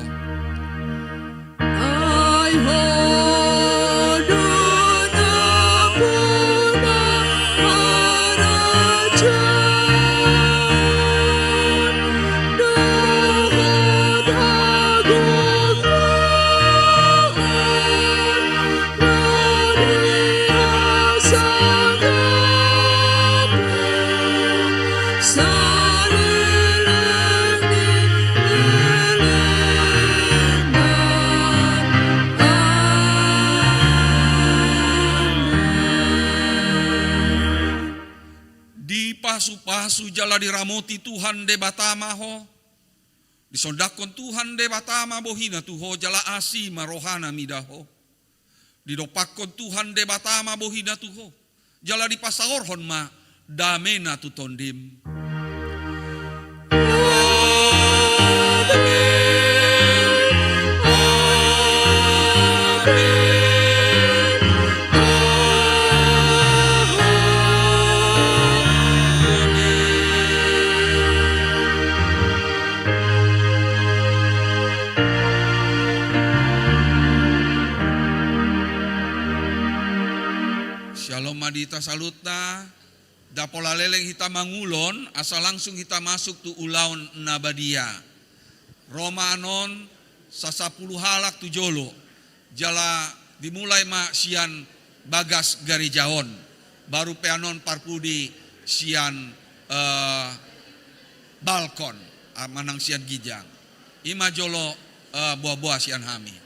Ay hodo na puna harajan dohod agung rohan rani asagape saleleng ni di pasu-pasu jala diramoti Tuhan de batama ho disondakon Tuhan de batama bohina tuho jala asi marohana midaho didopakon Tuhan de batama bohina tuho jala di pasaorhon ma damena tutondim Shalom madita salutna dapola leleng hita mangulon asa langsung hita masuk tu ulaun nabadia Roma anon sasapuluh halak tu jolo jala dimulai ma sian bagas garijaon baru peanon parpudi sian balkon manang sian gijang ima jolo buah-buah sian hami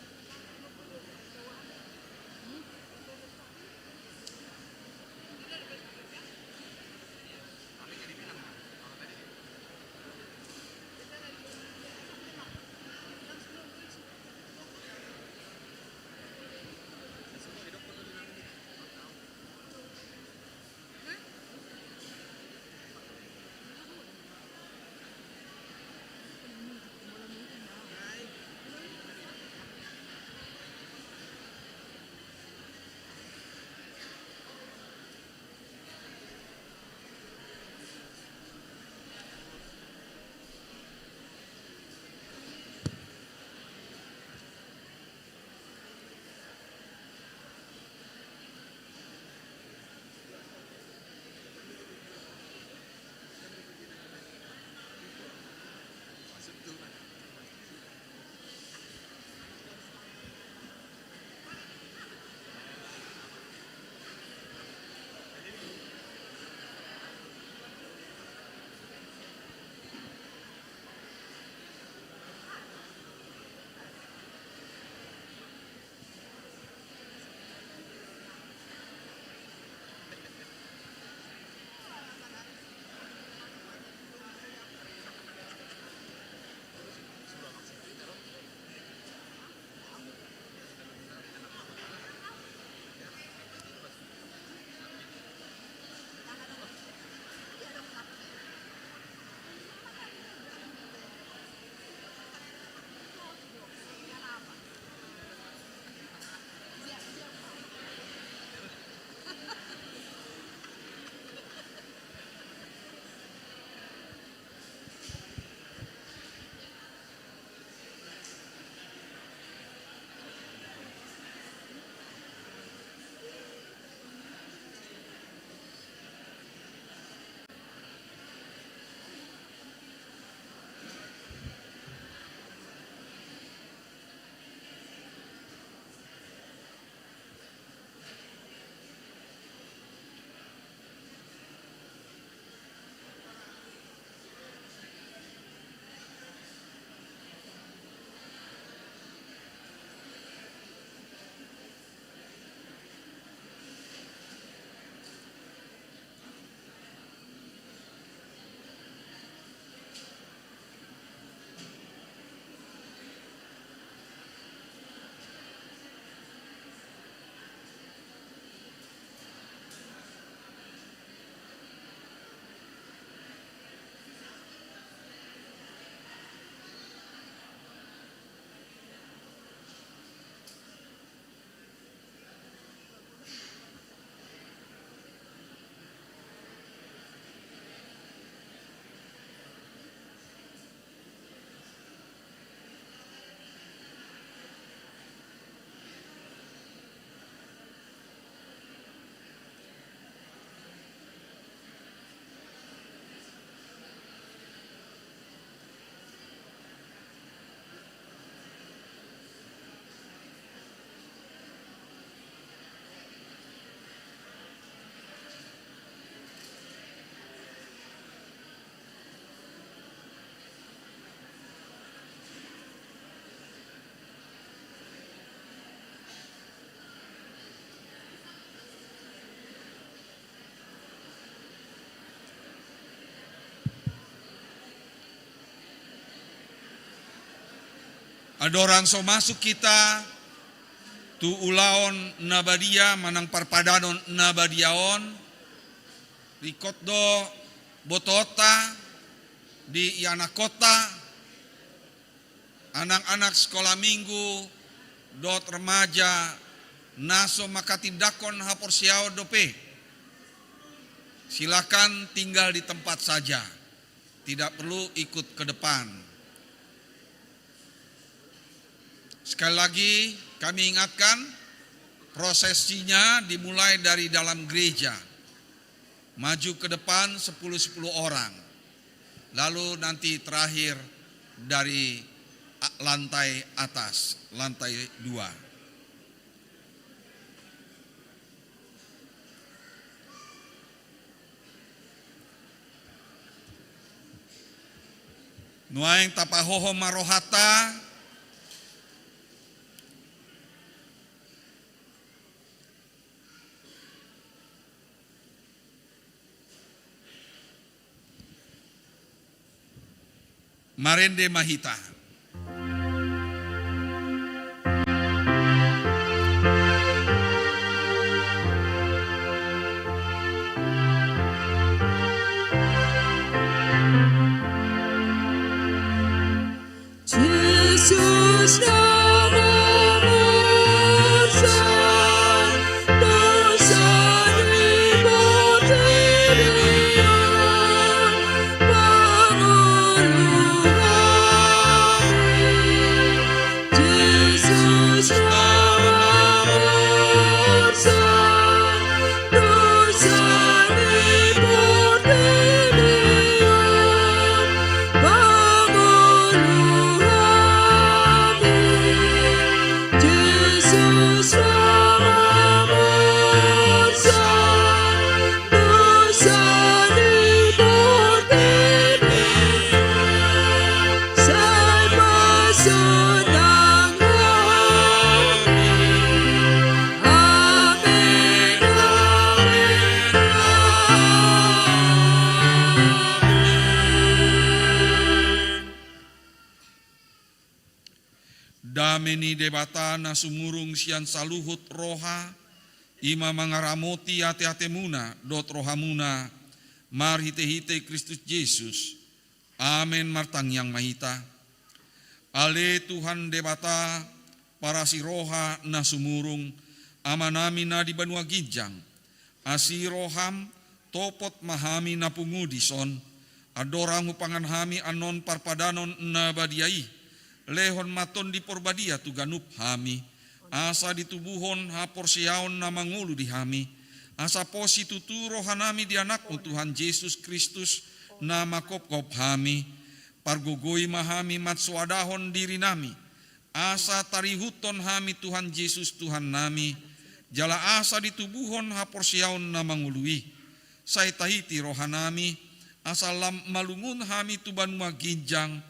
Adoran so masuk kita tu ulaon nabadia manang parpadanon nabadiaon rikotdo botota di iana kota anak-anak sekolah minggu dot remaja naso makatindakon hapor siao dope. Silakan tinggal di tempat saja, tidak perlu ikut ke depan. Sekali lagi kami ingatkan, prosesinya dimulai dari dalam gereja. Maju ke depan 10-10 orang. Lalu nanti terakhir dari lantai atas, lantai 2. Nuaeng tapahoho marohata Marende Mahita. Jesus nama besar, dosa diberikan, pengeluaran. Jesus nama besar, dosa Dameni debata na sumurung sian saluhut roha ima mangaramoti ate-ate muna dot rohamuna mar hite-hite Kristus Yesus. Amen martang yang mahita. Ale Tuhan debata para si roha na sumurung amanami na di banua ginjang. Asi roham topot mahami na pungudison adorang hupangan hami anon parpadanon na badiai. Lehon maton di porbadia tu ganup hami, asa ditubuhon hapor siaon na mangulu di hami, asa posi tutu rohanami di anakmu Tuhan Yesus Kristus na makop-kop hami, pargogoi mahami matsuadahon diri nami, asa tarihuton hami Tuhan Yesus Tuhan nami, jala asa ditubuhon hapor siaon na mangului, say tahiti rohanami, asa lam malungun hami tu banua ginjang,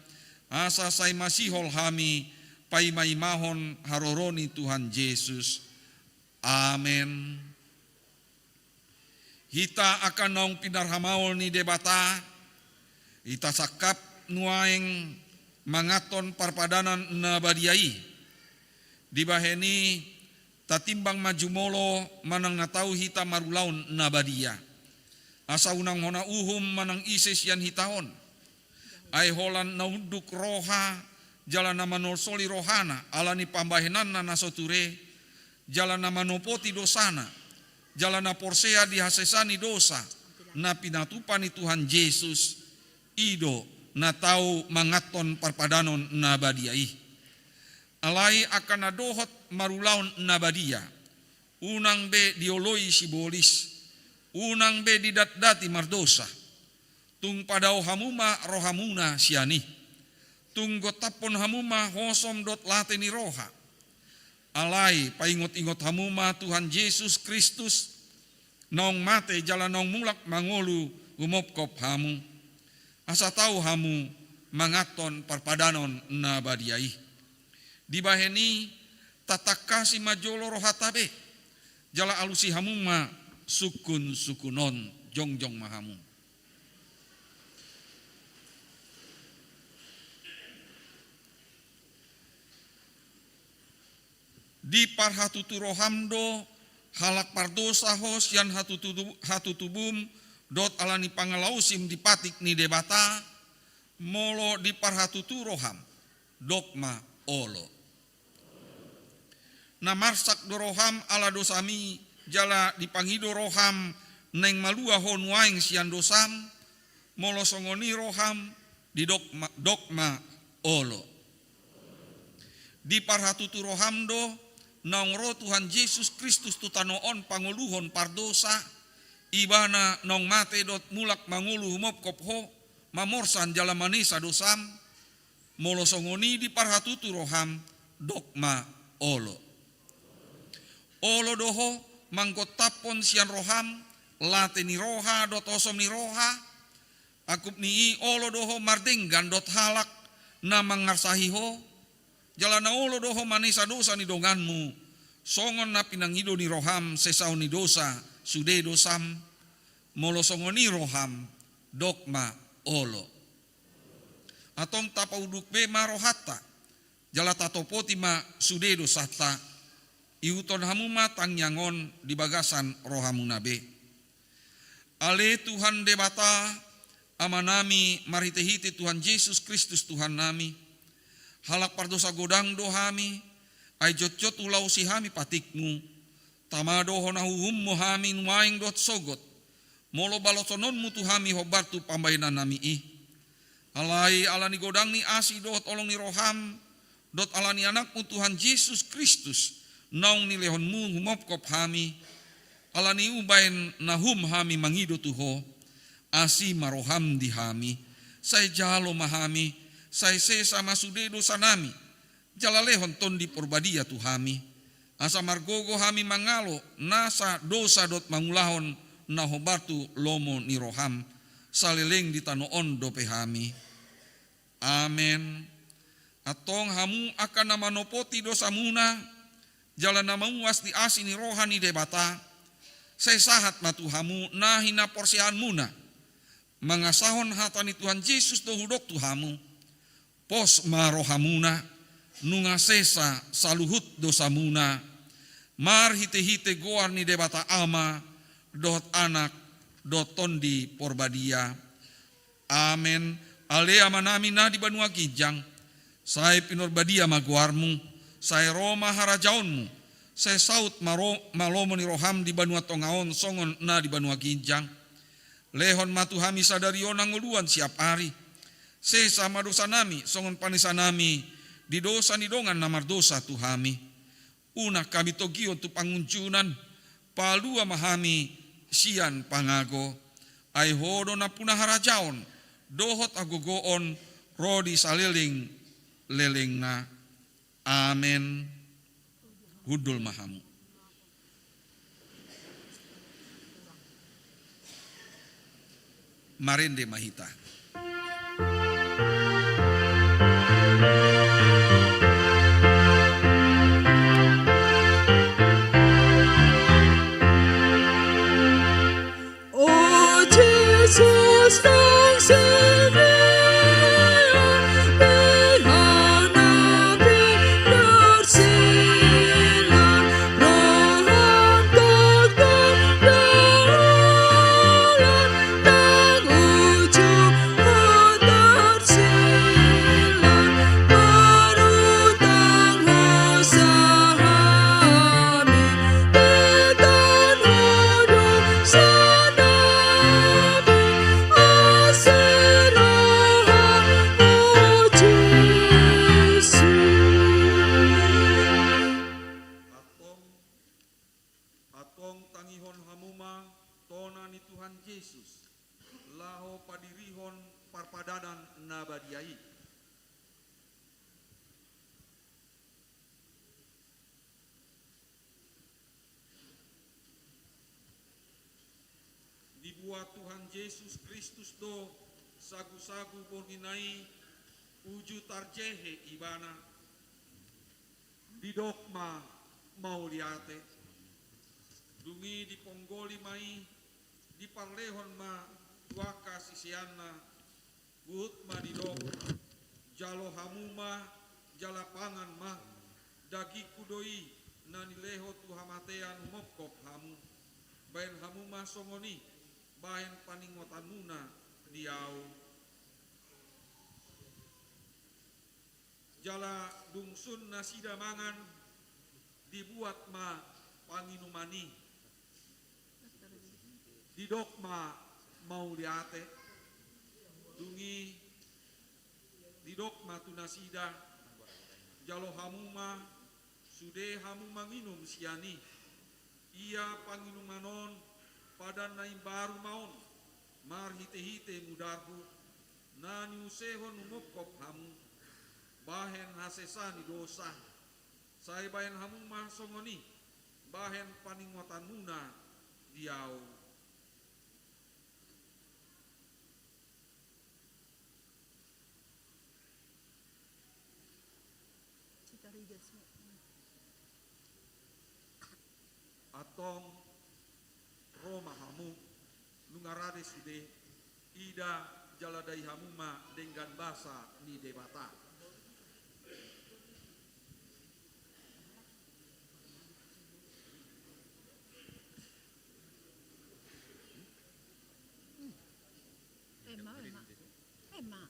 asa say masihol hami paimaimahon haroroni Tuhan Yesus. Amen. Hita akan naung pinarhamaol ni debata, hita sakap nuaeng mangaton parpadanan na badiai. Dibaheni tatimbang majumolo manang natau hita marulaun na badia. Asa unang hona uhum manang ises yan hitahon. Ay holan naunduk roha jalan nama nosoli rohana alani pambahenan na nasoture jalan nama nopoti dosana jalan na porsea dihasesani dosa na pinatupani Tuhan Yesus ido na tau mangaton parpadanon na badiai alai akan nadohot marulaun na badia unang be dioloi sibolis unang be didat-dati mardosa tung padao hamuma rohamuna siani tung gotapon hamuma hosom dot lateni roha alai paingot-ingot hamuma Tuhan Yesus Kristus nong mate jalan nong mulak mangolu umopkop hamu asa tahu hamu mangaton parpadanon na badiai dibaheni tatakasi majolo rohatabe jala alusi hamuma sukun sukunon jongjong mahamu. Di parhatutu rohamdo halak pardosa hos yan hatutubum dot alani pangalausim dipatik ni debata molo di parhatutu roham dogma olo. Namarsak doroham ala dosami jala dipangido roham neng malua hon waing sian dosam molo songoni roham di dogma olo. Di parhatutu rohamdo nongro Tuhan Yesus Kristus tutanoon panguluhon pardosa ibana nong mate dot mulak mangulu humop kopho mamorsan jala manisa dosam molo songoni di parhatutu roham dogma olo. Olo doho mangkot tapon sian roham late ni roha dot osom ni roha akup ni olo doho mardenggan dot halak na mangarsahiho jalana olo doho manisa dosa ni donganmu songon na pinangido ni roham sesau ni dosa sude dosam molo songon ni roham dogma olo. Atong tapauduk be marohata jala tatopoti ma sude dosata iuton hamuma tangyangon di bagasan rohamuna be. Ale Tuhan debata amanami maritehiti Tuhan Yesus Kristus Tuhan nami. Halak pardosa godang dohami ay jot-jot ulaw si hami patikmu. Tamadoho na huhummo hami nuaing dot sogot. Molo balosononmu tuhami hobartu pambayanan nami ih. Alai alani godang ni asi dot olong ni roham dot alani anakmu Tuhan Yesus Kristus. Naung ni lehonmu humopkop hami. Alani ubain nahum hami mangido tuho. Asi maroham di hami. Say jalo mahami. Say sesa masude dosa nami. Jalalehon ton di porbadia tuhami. Asa margogo hami mangalo. Nasa dosa dot mangulahon. Nahobartu lomo ni roham. Saleleng di tanoon dope hami. Amen. Atong hamu akan namanopoti dosa muna. Jalan namamuas di asini rohani debata. Saya sahat matuhamu nahina porsian muna. Mangasahon hatani Tuhan Yesus dohudok tuhamu. Pos marohamuna. Nunga sesa saluhut dosa muna. Mar hite-hite goar ni debata ama. Dot anak. Dot tondi porbadia. Amen. Ale amanami na di banua kijang. Saya pinorbadia maguarmu. Saya Roma harajaonmu. Saya saut malomo ni roham di banua tongaon songon na di banua kijang. Lehon matuhami sadarion nguluan siap hari. Se sama dosa nami songon panisa nami di dosa ni dongan namar dosa tuhami. Una kami togion tu panguncunan palua mahami sian pangago. Ai hodo na punah harajaon dohot agogoon rodi saliling lelengna. Amen. Hudul mahamu. Marende mahita. Oh Jesus, nang sini. Dibuat Tuhan Yesus Kristus do sagu-sagu borginai uju tarjehe ibana di dogma mauliate dungi di ponggoli mai di parlehon ma duaka sisiana buhut ma di dog jalo hamuma jala pangan ma dagi kudoi nanileho tu hamatean mopkop hamu bain hamu masongoni bahen paningotanuna diau jala dungsun nasida mangan dibuat ma panginumani didok ma mau liate dungi didok ma tu nasida jalo hamuma sude hamu manginum siani ia panginumanon pada naim baru maon mar hite mudarhu nani usehon numukop hamu bahen hasesani dosa sai bahen hamu mah songoni bahen paningotanuna diau atong Roma hamu nungarade sude ida jaladai hamu ma dengan basa ni debata Emma.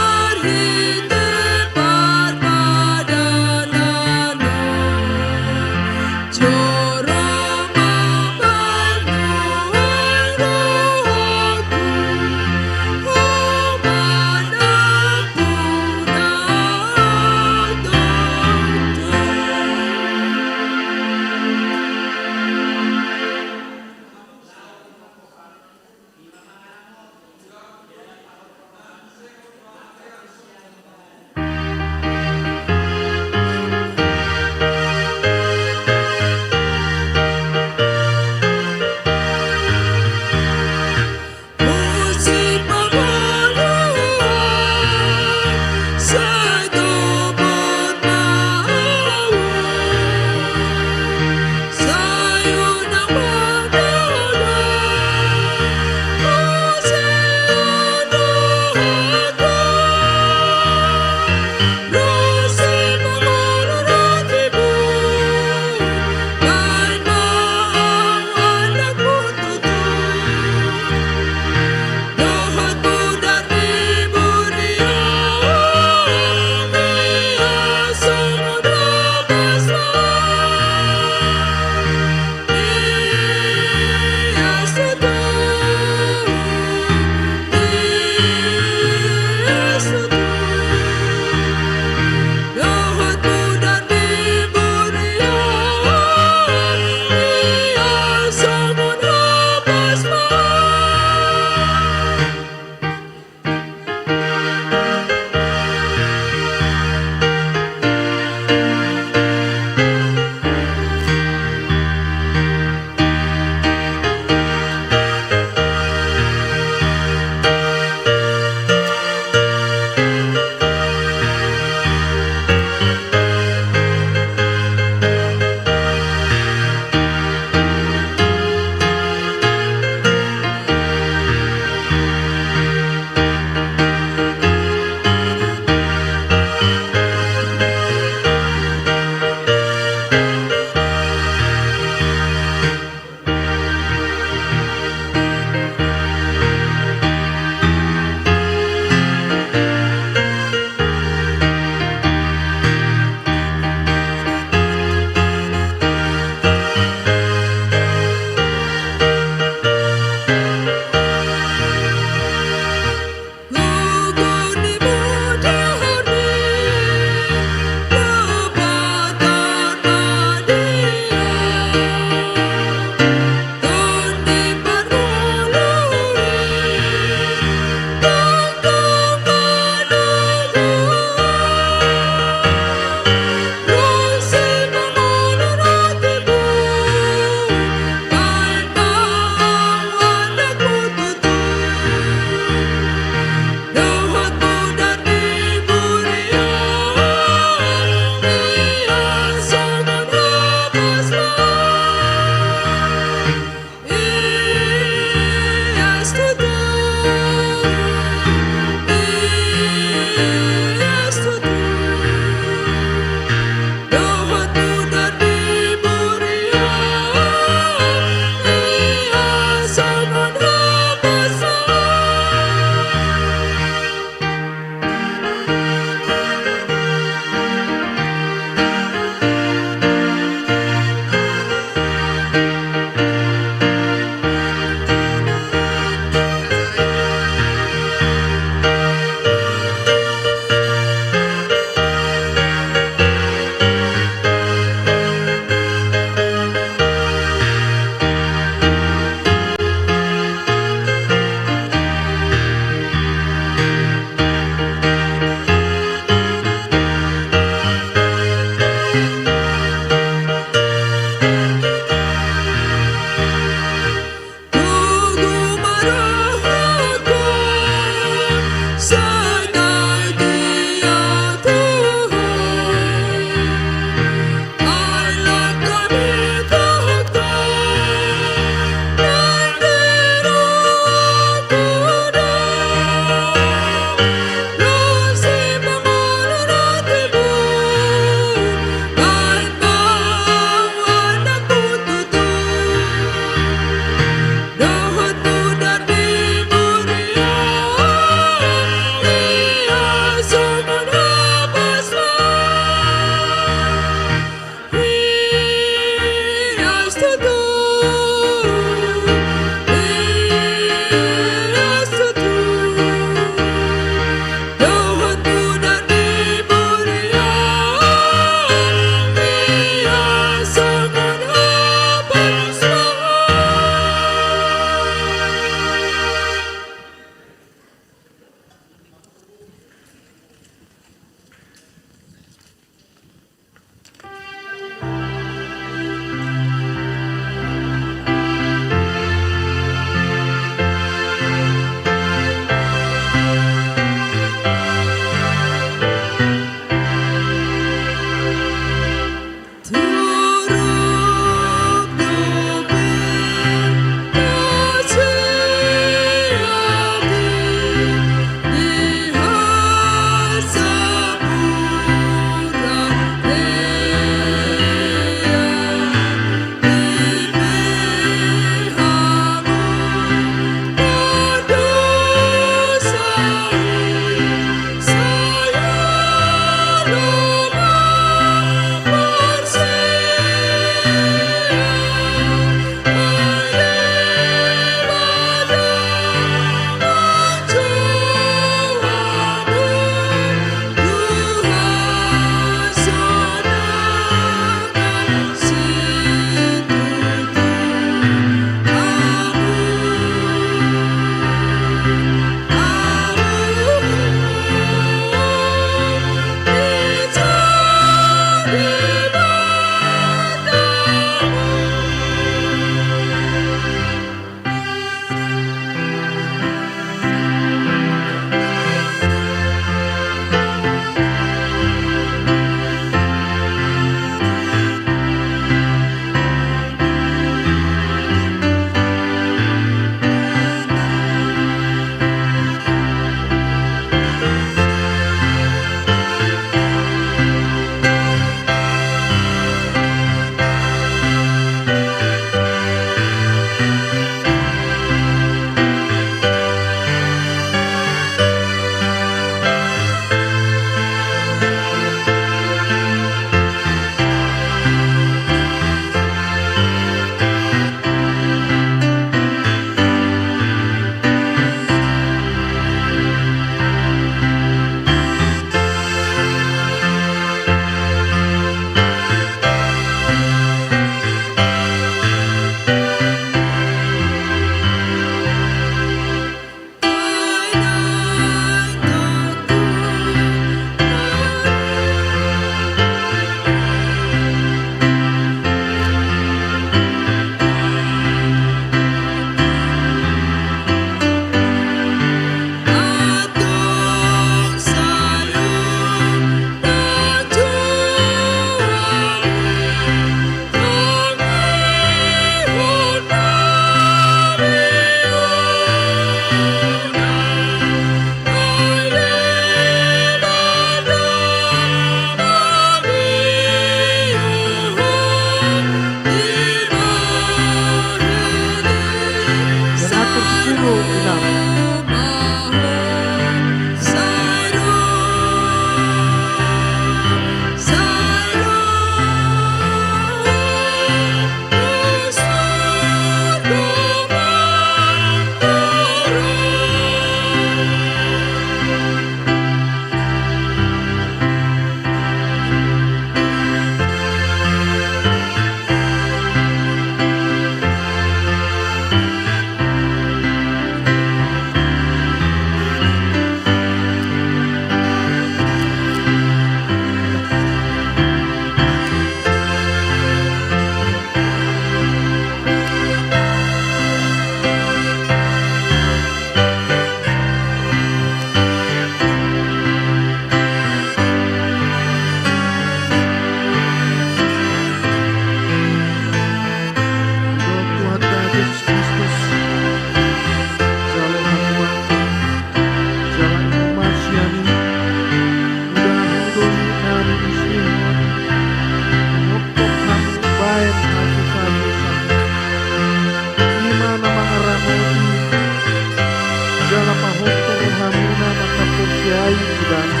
ibana.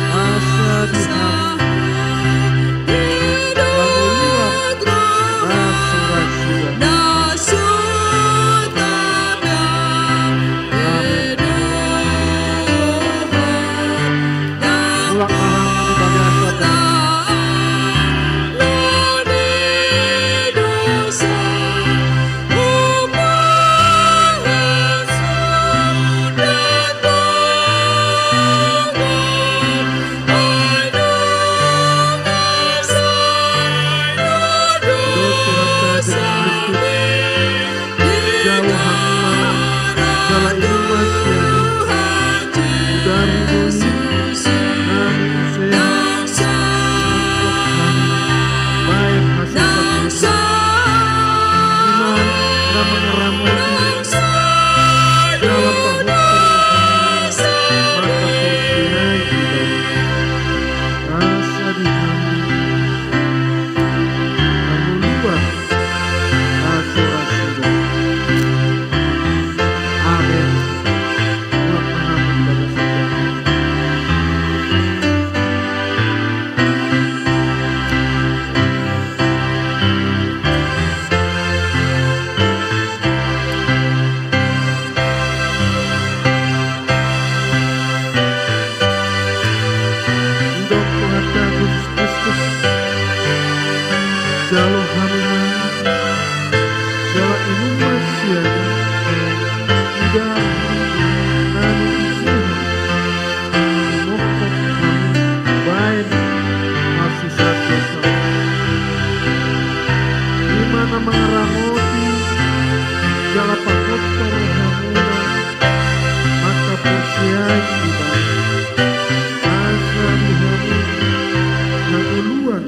Asa dihamu panguluan nasurasian. Mulak mahang bagasa Jalo hanuman, jala inuman siaga, udah nani isinya, mokok kami baik masih satu sama. Dimana mengeramoti, jala pakot hamunan, maka persiai ibang, asa dihamu, hanguluan.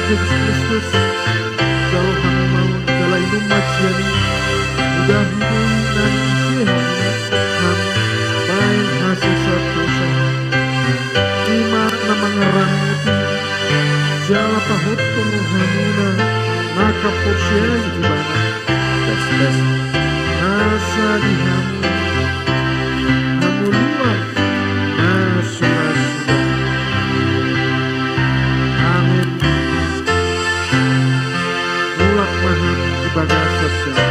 Yesus Kristus, jauh hanuman dalam hidup masyani, udah hidup dan sehat, ham baik hasil satu lima nama ngerang itu, jala pahut pemuhamuna, maka porsiai ibana, tes asa dihamu, hamu luar, nasurasian. Amin. Mulak maham ibadah sabda.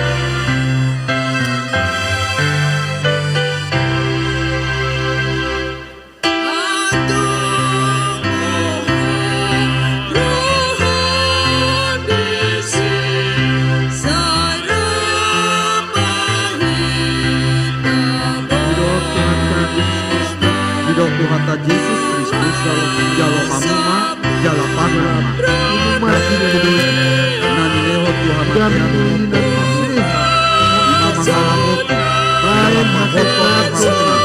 Tuhan Yesus Kristus jalo hamuma jala panama mati kedoi nani leho Tuhan dan mamahalamoti bayan mahotong hamuna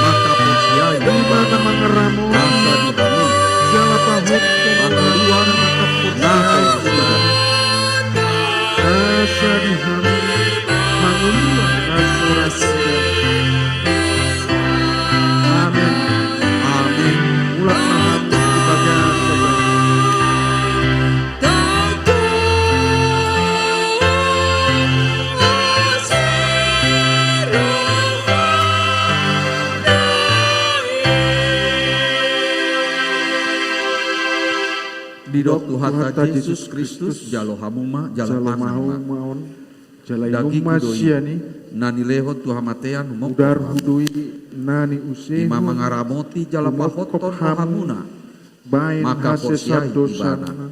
maka posiai dimana mangeramu rasa dibangun jala pahut pengaduan maka posiai rasa dihamu mangulah nasurasian. Mulak maham ibadah sabda. Tuhan Yesus Kristus jalo hamuma jalo panama maon jala dagi inuma kudoi siani nani leho Tuhan matean udar hudui nani usehu ima mangaramoti jala pahoton hamuna bain maka hasesat posiai dosana ibana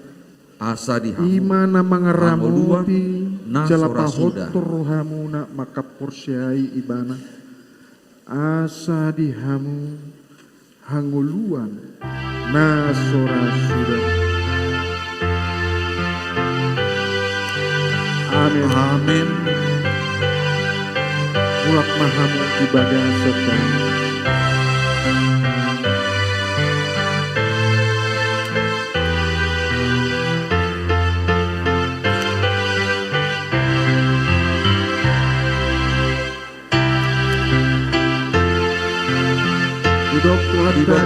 asa dihamu imana mangaramoti na jala sorasuda. pahotor hamuna maka porsiai ibana asa dihamu hanguluan na sorasuda. Amin. Amin. Mulak mahamu ibadah sedang. Hidup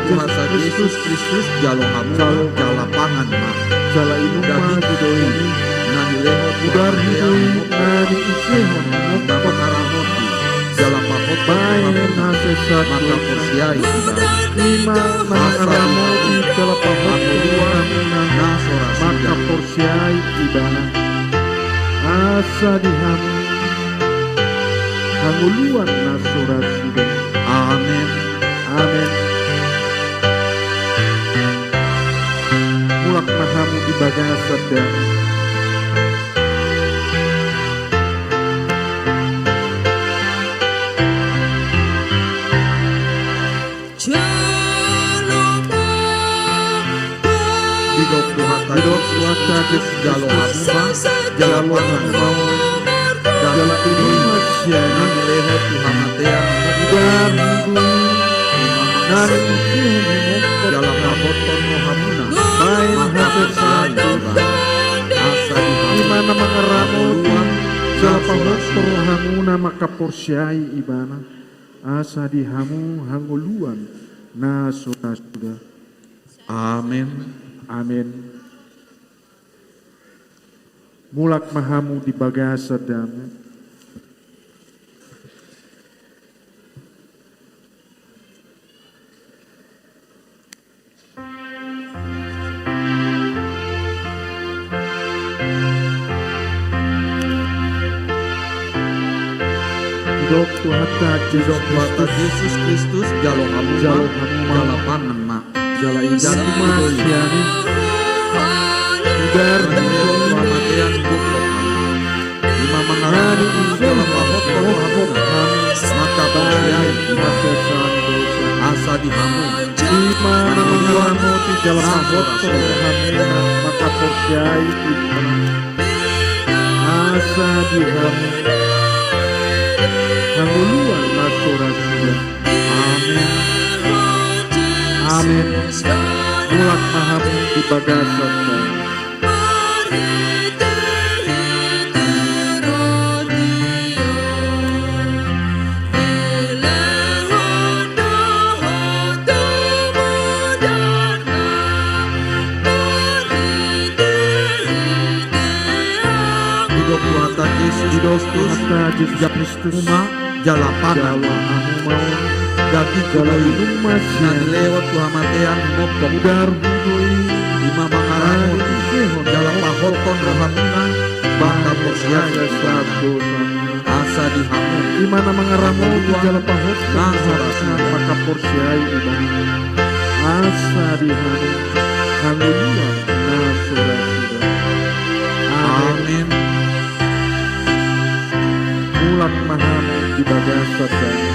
Tuhan Yesus Kristus jalo hamuna jala pangan ma jala inuma dagi kudoi ini nani leho udar Tuhan hidui matean nani isehon ima mangaramoti jala pahoton bain hamuna hasesat maka posiai ibana ima mangaramoti jala pahotor hamuna na sorasuda. maka porsiai ibana asa dihamu hanguluan na sorasuda. Amin. Amin. Mulak mahamu ibadah sedang. Hidup Tuhan Yesus jalo hamuma jala pangan ma jala kudoi nani leho Tuhan matean Dan nari jala pahoton hamuna bain maka hasesat posiai ibana asa dihamu imana mangaramoti jala pahotor hamuna maka porsiai ibana asa dihamu hanguluan na sorasuda. Amin. Amin. Mulak mahamu di bagasa damai. Hidup Tuhan Hidup Tuhan Yesus Kristus jalo hamuma Jalo hamuma. jala pangan ma jala Dagi inuma kudoi siani udar nani leho Tuhan matean bukok ima mangaramoti jala pahoton hamuna maka posiai ibana asa dihamu imana mangaramoti jala pahotor hamuna maka porsiai ibana asa dihamu hanguluan na sorasuda. Amin. Amin. Mulak mahamu di bagasa damai. Hidup Tuhan Yesus Kristus Kristus uma jala pangan jala hamu mau dagi jala kudoi inuma nani siani leho Tuhan matean mopok udar hudui ima mangaramoti jala pahoton hamuna maka posiai hasesat ibana dosana. asa dihamu Imana mangaramoti jala pahotor na hamuna sorasuda. maka porsiai ibana asa dihamu hanguluan na sorasuda. Amin. Amin. Mulak mahamu di bagasa damai.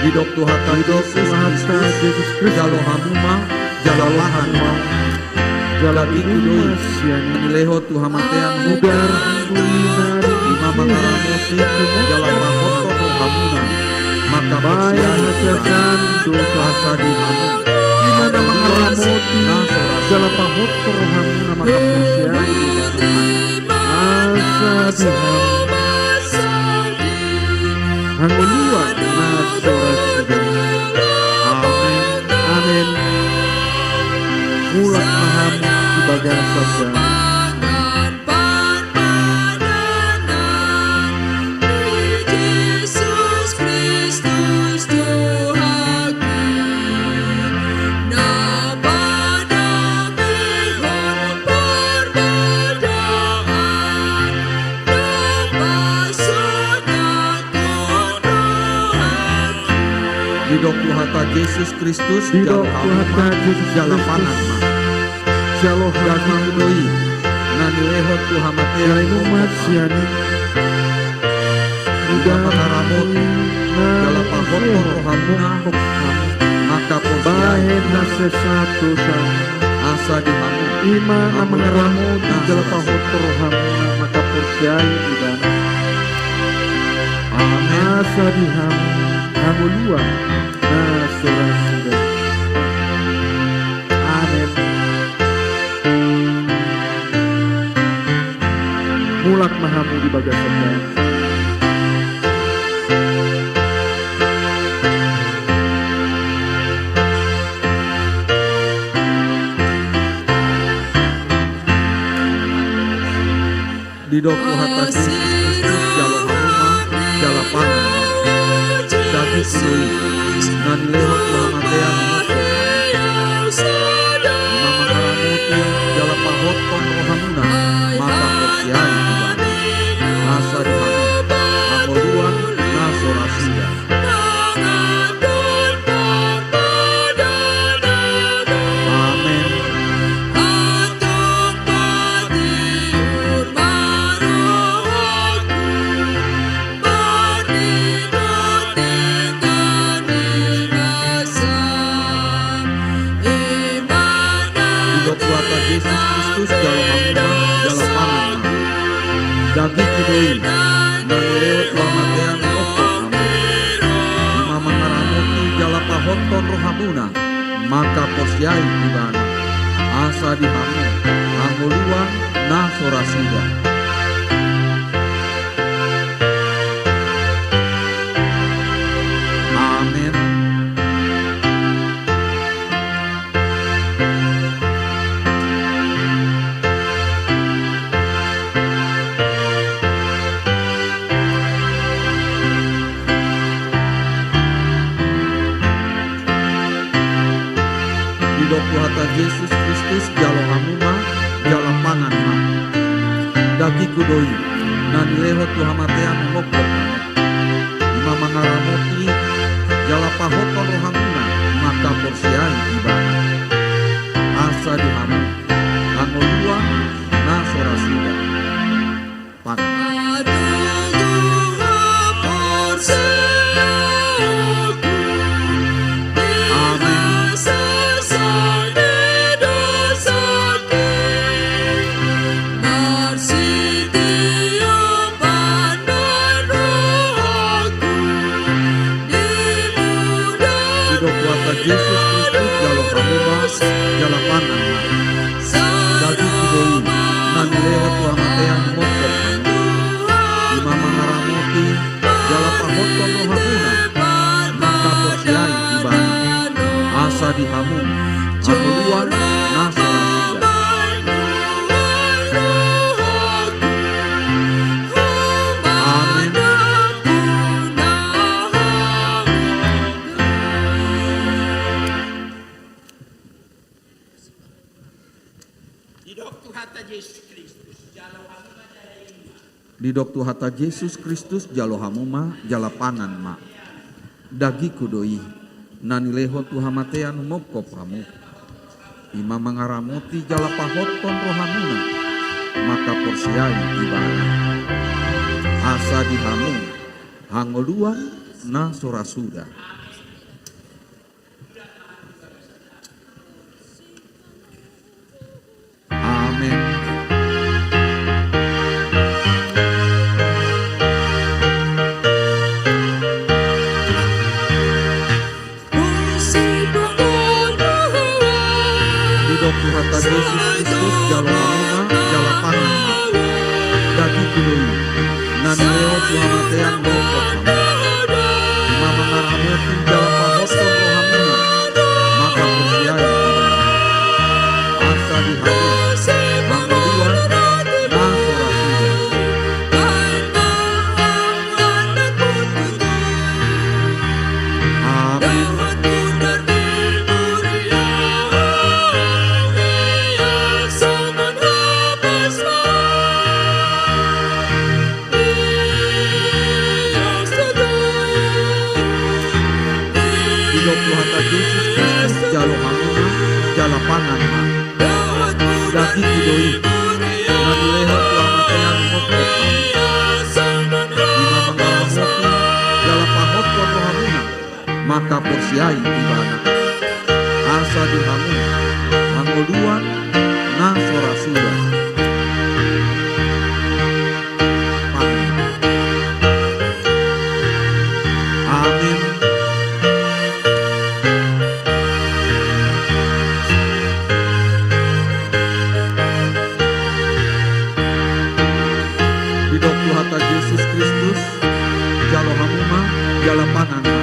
Hidup Tuhan Yesus Kristus jalo hamuma jala pangan ma jala kudoi nani leho Tuhan matean Udar bukok ima mangaramoti jala pahoton hamuna maka bayan posiai hasilkan dosa asa dihamu imana mangaramoti na sorasuda. jala pahotor hamuna maka porsiai asa dihamu hanguluan na sorasuda. Amin. Amin. Mulak mahamu di bagasa damai. Didok Tuhata Yesus Kristus Didok Tuhata Yesus jala Kristus panan ma. Jaloh Dagi Dagi kudoi nani lehot Tuhamatea Umat siani Udah makaramot jala pahot rohamuna maka posiai Bahen na sesatu sama asa dihamu Ima na mengaramu di dalam pahotro hamuna maka persyai idana Amen. Asa dihamu hamuluan na surah. Amin. Mulak mahamu di bagasan. Didok Tuhata Yesus Kristus jalo hamuma jala panan dagi kudoi nani lehot Tuhamatea moko mama karamuti jala pahot rohamuna maka posiai ibana asa dihamu amoluan nasorasida. Amen. Didok Tuhata Yesus Kristus jalo hamuma jala panan ma. Dagi kudoi nani lewat Tuhamatea moko Ima mangaramuti jala pahotton rohamuna maka posiai ibana asa dihamu angoluan nasorasida. Amin. Didok Tuhata Yesus Kristus jalo hamuma jala panan ma. Dagi kudoi nani lehot Tuhamatea moko Ima mangaramuti jala pahoton rohamuna maka porsiai ibana asa dihamu angoluan nasorasida. Panan. Didok Tuhata Yesus Kristus jalo hamuma jala panan ma. Dagi kudoi nani lehot Tuhamatea moko Ima mangaramuti jala pahoton rohamuna maka porsiai ibana asa dihamu angoluan nasorasida. Amin. Didok Tuhata Yesus Kristus jalo hamuma jala ima. Didok Tuhata Yesus Kristus jalo hamuma jala panan ma. Dagi kudoi nani lehot Tuhamatea moko pramu. Ima mangaramuti jala pahotton rohamuna maka porsiai ibana asa dihamu angoluan nasorasida. Amin. Didok Tuhata Yesus Kristus jalo hamuma jala panan ma. Dagi kudoi nani lehot Tuhamatea moko Ima mangaramuti jala pahotton rohamuna maka porsiai ibana asa dihamu angoluan nasorasida. Amin. Yes, porsiai ibana asa dihamu angoluan na sorasuda amin. Hidup Tuhan Yesus Kristus jalo hamuma jala panana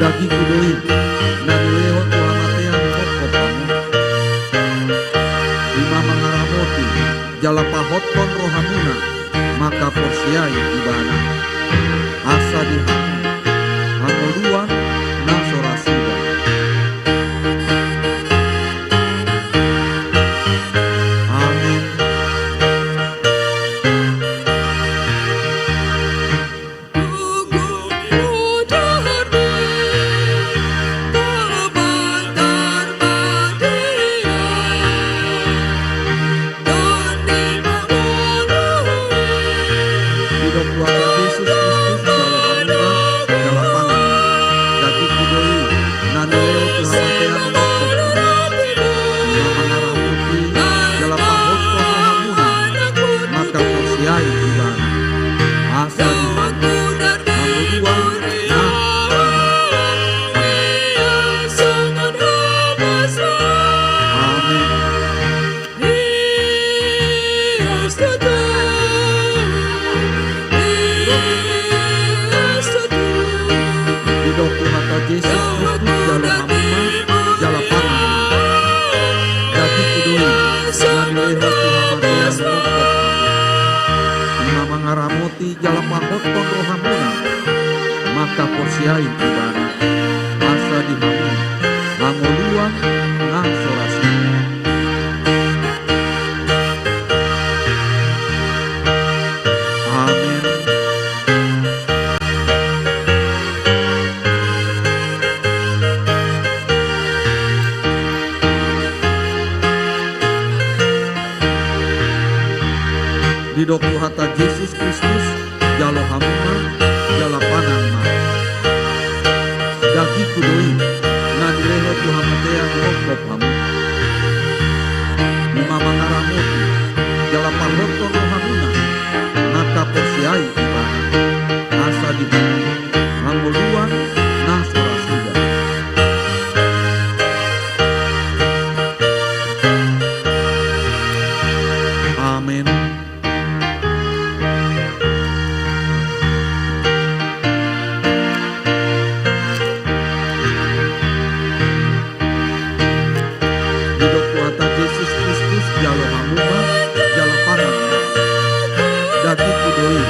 dagi kudoi nanileho Tuhan matean kokopamu lima mengaramoti jala pahoton rohamuna maka porsiai ibana asa dihamu angoluan na sorasuda amin. Hidup Tuhan Yesus Kristus jalo hamuma jala pangan dagi kudoi nanileo Tuhan matean kokopamu lima mengaramoti jala pahoton rohamuna maka porsiai ibana asa dihamu angoluan na amin. Hidup Tuhan Yesus Kristus jalo hamuma jala pangan dagi kudoi nanileho Tuhan matean kokopamu lima mengaramoti jala pahoton rohamuna maka porsiai ibana asa dihamu angoluan na sorasuda amin. Hidup Tuhan Yesus Kristus jalo hamuma jala panama dagi kudoi nanileho Tuhan matean kokopamu lima mengaramoti jala pahoton rohamuna maka porsiai ibana asa dihamu angoluan na sorasuda amin. Hidup Tuhan Yesus Kristus jalo hamuma jala pangan dagi kudoi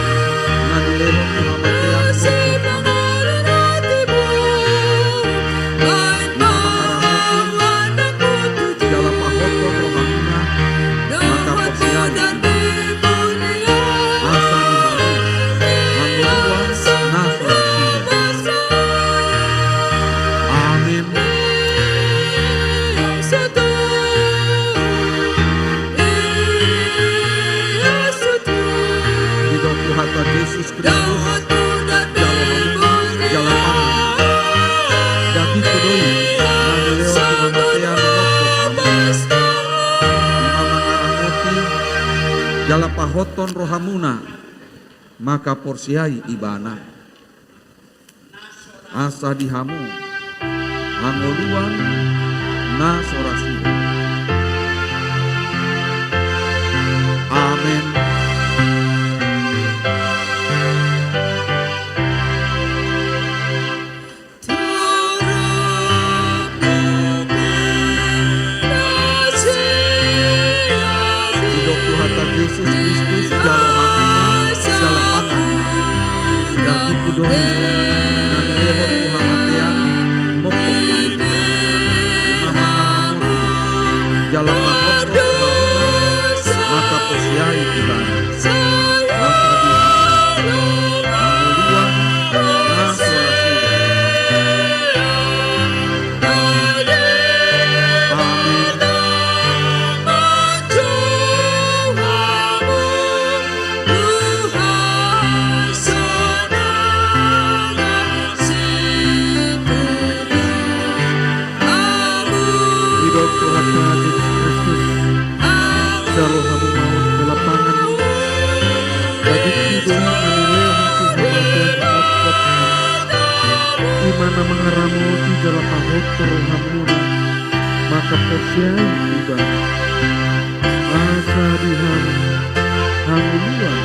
nanileho Tuhan matean kokopamu lima mengaramoti jala pahoton rohamuna maka porsiai asa dihamu angoluan na sorasuda amin. Hidup Tuhan Yesus Kristus jalo hamuma jala pangan dagi kudoi nanileho Tuhan matean kokopamu lima mengaramoti jala pahoton rohamuna maka porsiai ibana asa dihamu angoluan na sorasuda amin. Hidup Tuhan Yesus Kristus jalo hamuma jala pangan dagi kudoi nanileho Tuhan matean kokopamu lima mengaramoti jala pahoton rohamuna maka porsiai mana mengaramoti jala pahot terhamuna maka posiai tiba asa dihan hamuluan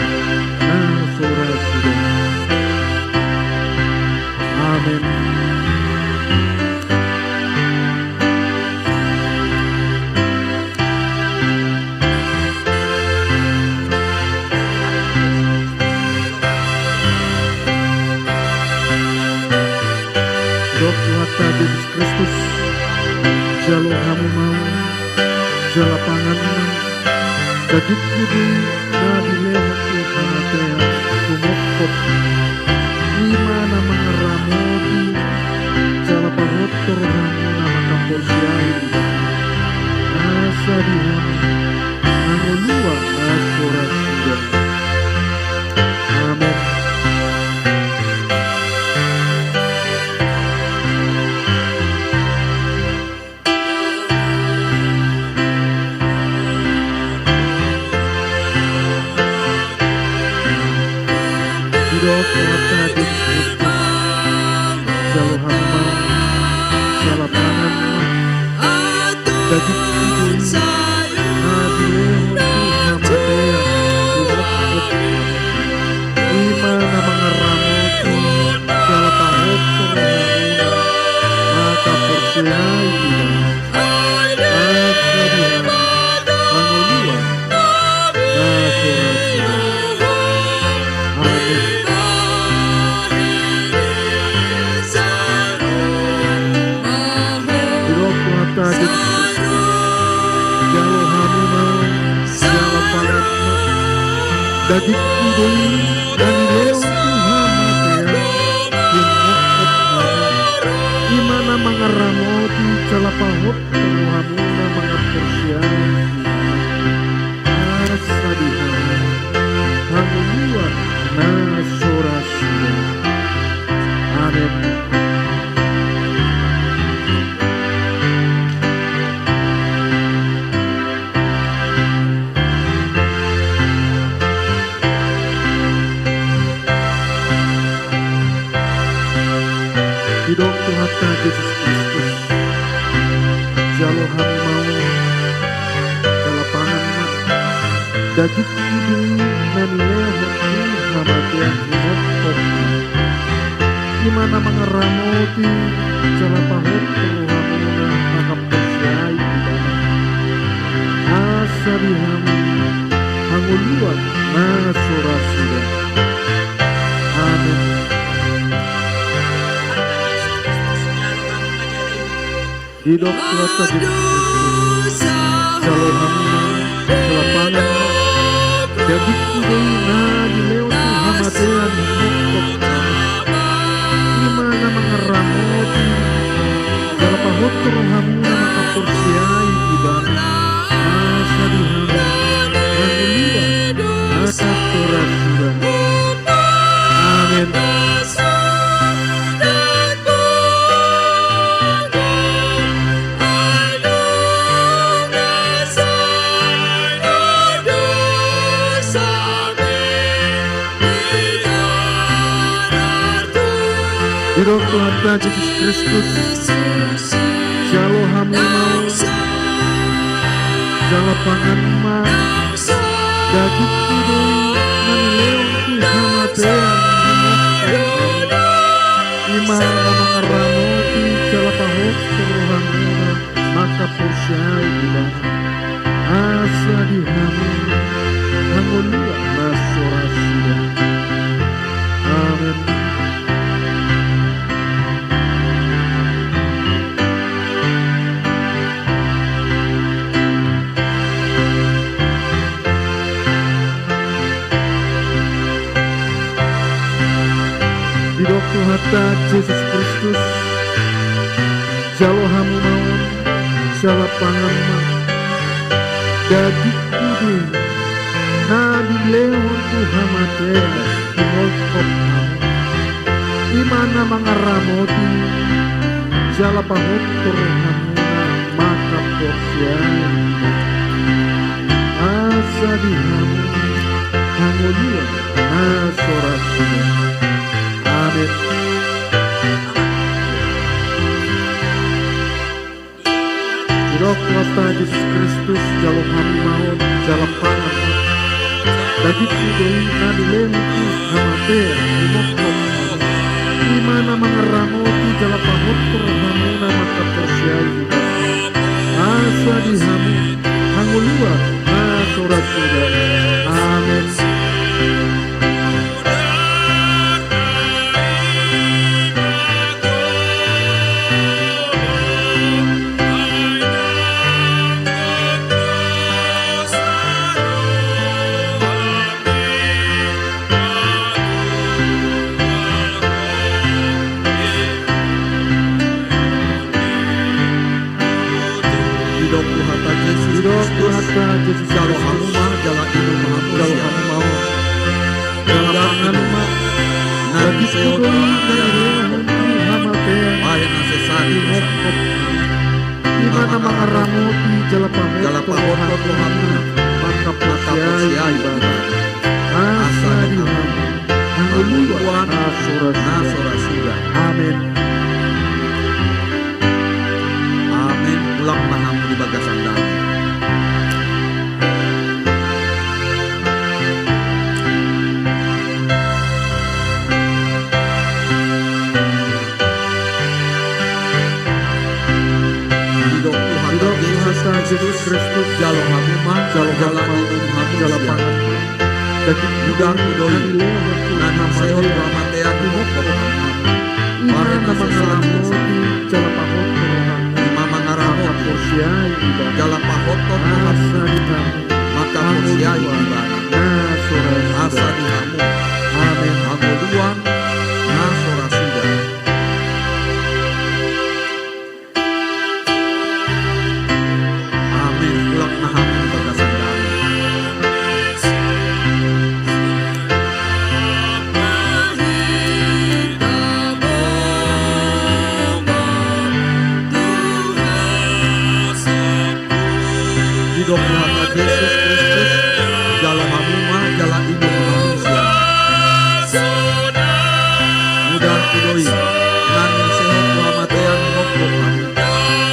nasora sudah. Amin. Tuhan Yesus Kristus, jalo hamu mau, jala pangan dagit kudi na dilehat Tuhan atea kumokot imana mengeramoti jala pahotor hamu nama kaporsiai asa dihan angolua asora sudah. Amin. Jalo hama jala pangan daging kudus nadileho Tuhan imana mengaramoti jala pahot terhamuna maka persiai asadihan angolua nasorasi. Amin. Jalo hamu mau jala pangan daging kudus dan lew Tuhan imana mengaramoti jala pahot terhamuna mengaporsiai asadihan hamuluan nasorasi. Amin. Hidup Tuhan Yesus Kristus, jalo hamu mau, jala pangan mak, daging kudus dan leho Tuhan kumokot imana mengaramoti jala pahot terhamuna maka persiai ibadah asa dihamu angoluan nasora sudah. Amin. Hidup Tuhan Yesus jalo hamu jala pangan daging kudus na dilew Tuhan kumokot imana mengaramoti jala pahot terhamuna maka persiai ibadah asa dihamu angoluan nasora sudah. Amin. Hidup Tuhan Yesus Kristus, jalo hamu mau, jala pangan mak, daging kudus dan lew Tuhan atea imana mengaramoti jala pahot terhamuna maka persiai ibadah asa dihamu angolua nasora sudah. Amin. Hidup Tuhan Yesus Kristus, jalo hamu mau, jala pangan mak, daging kudus na dileho Tuhan atea kumokot imana mengaramoti jala pahot terhamuna maka persiai asa dihamu angoluan nasora sudah. Amin. hata Yesus Kristus jalo kami maon jala pangan daging kudoi nani lemuti hamate imokok di mana mengeramoti jala pahotor hamuna maka persiai asa di hamu hangulua na surat-surat amin. Yesus jalo hamuma jala inu mahamu jalo hamu mau jala pangan ma nagi seodo hamate ayan asesani hokop di mana mangaramuti jala pahon hamu maka pasiai asa di hamu hanguluan nasura amin amin ulang mahamu di bagasan dalam. Yesus Kristus jalo hamuma jalo hamu jalo pangan daging budang kudoi nanam seol ramatean mokok mare nasalamuti jalo pahot imama ngaramo kursiai jalo pahot asa di hamu maka kursiai ibana asa di hamu amin hamuduan nasora sudah. Hidup hata Yesus Kristus jala hamuma jala ibu manusia mudah kudoi nani sehat kuhamatean mokok hamu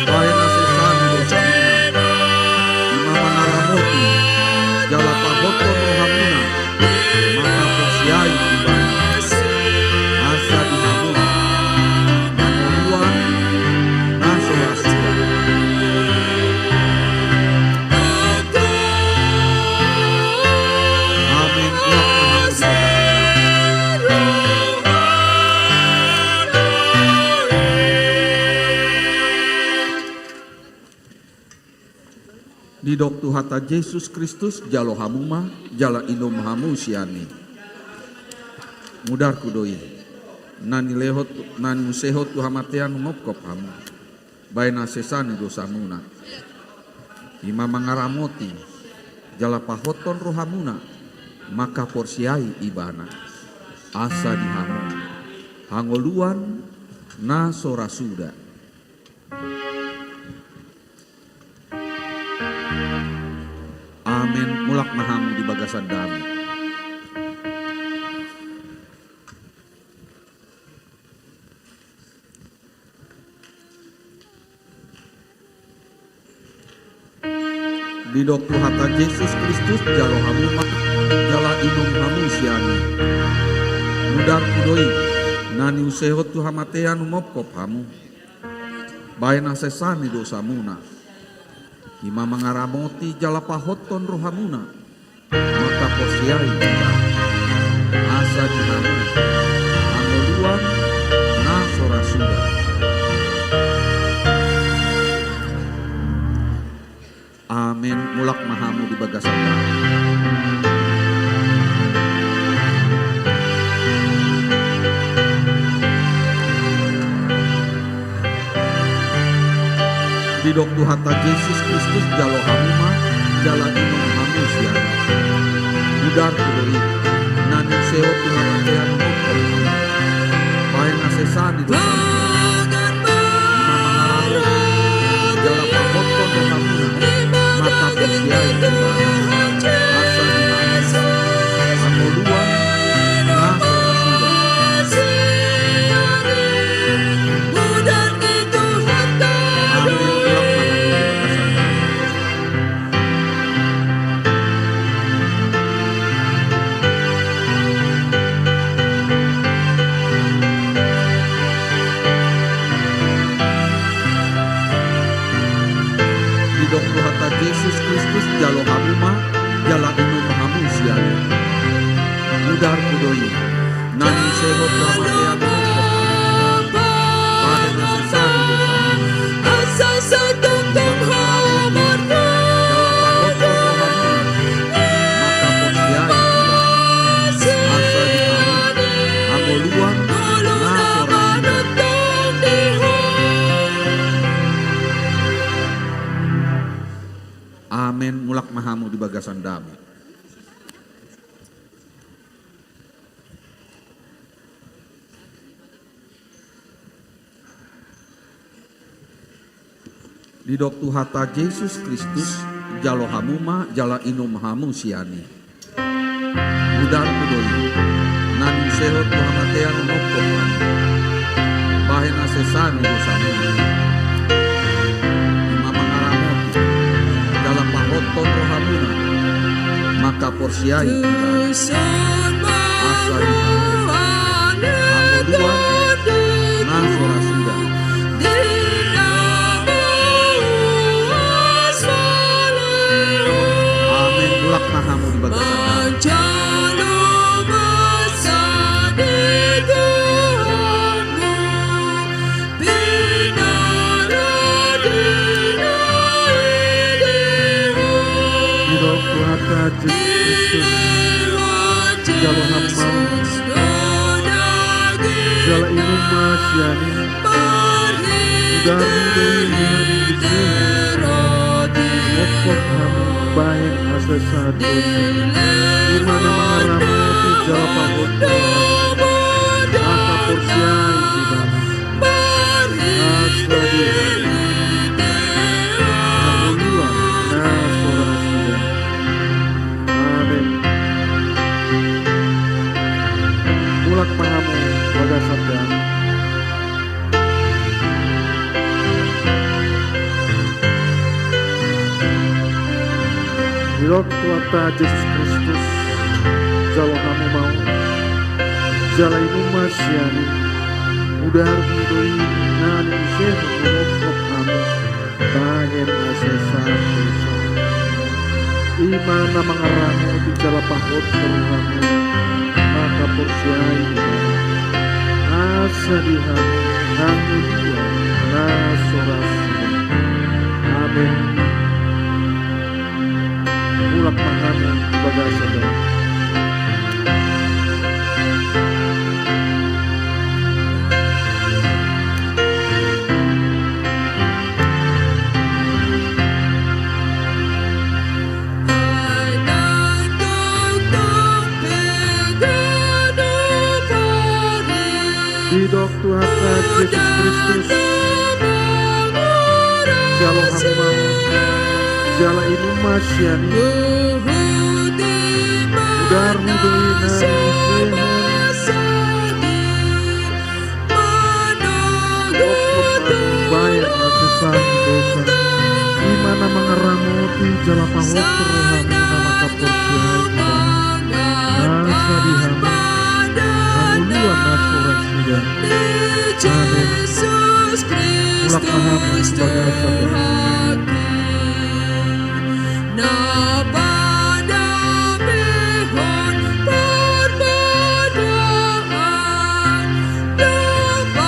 bayan asesan dosamina imama ngaramoti jala pahoton rohamuna maka posiai ibana asa di hamu namoruan nasolasi. Di doktu hata Yesus Kristus jalo hamuma jala inom hamu siani mudar kudoi nani lehot nani musehot tu hamatean mokop hamu baina sesani dosamuna ima mangaramoti jala pahoton rohamuna maka porsiai ibana asa di hamu hangoluan na sorasuda. Amin mulak mahamu di bagasan dami. Di doktu hata Yesus Kristus jalo hamuma jala inum hamu siani mudar kudoi nani usehot tu hamatean mokop hamu baina sesani dosamuna ima mangaramoti jala pahoton rohamuna maka posiai asa di hamu angoluan nasora sudah. Amin mulak mahamu di bagasan dami. Di doktu hata Yesus Kristus jalo hamuma jala inum hamu siani mudar kudoi nani seot tu hamatean mokok bayan asesani dosamina ima mangaramoti jala pahoton rohamuna maka posiai ibana asa di hamu angoluan nasora sudah. Amin mulak mahamu di bagasan dami. udar kudoi nani seho pramatea menokop bahen asesani dosa Amin. Mulak mahamu di bagasan damai. Di doktu hata Yesus Kristus jalo hamuma jala inum hamu siani. Udar kudoi nani sehot tuhamatean mokok bahen asesani dosamu. Otot rohamuna maka porsiai asa di dua nasora sudah amin. Ulak mahamu di bagasan Kristus jalo hamau jala inum masyani udah dari mokok hamu baik asesadu dimana mengaramu di jala pahoto maka porsiai di dalam asadi hamulian nasora sudah. Mulak mahamu bagasan damai. Di waktu ata Yesus Kristus jalo kamu mau jala inum masyani udar kudoi nani seho menokop kamu bahen asesatu imana mangaramu di jala pahot kamu maka porsiai asa dihamu hamu dia nasorasi. Amin. Mulak mahamu bagasan damai. Hidup Tuhan Yesus Kristus jalo hamau jala inum masyani udar mudoi nani seho bayar asesan dosa imana mengeramu di jala pahot rohamu nama kaporsiai asa dihamu hamulian nasora sudah. Amin. Mulak mahamu sebagai saudara.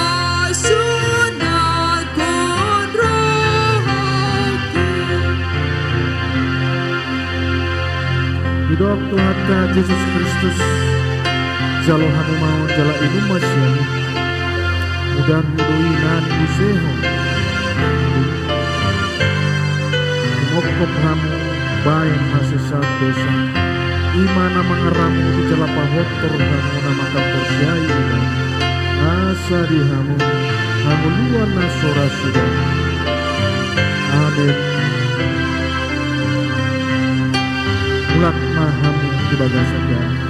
Hidup Tuhan Yesus Kristus jalo hamu mau jala inum masyani udar mudoi nani seho mokok hamu bayan asesat dosa imana mengeramu di jala pahot hamu nama kaporsiai asa dihamu hamulian nasora sudah. Amin. Mulak mahamu di bagasan damai.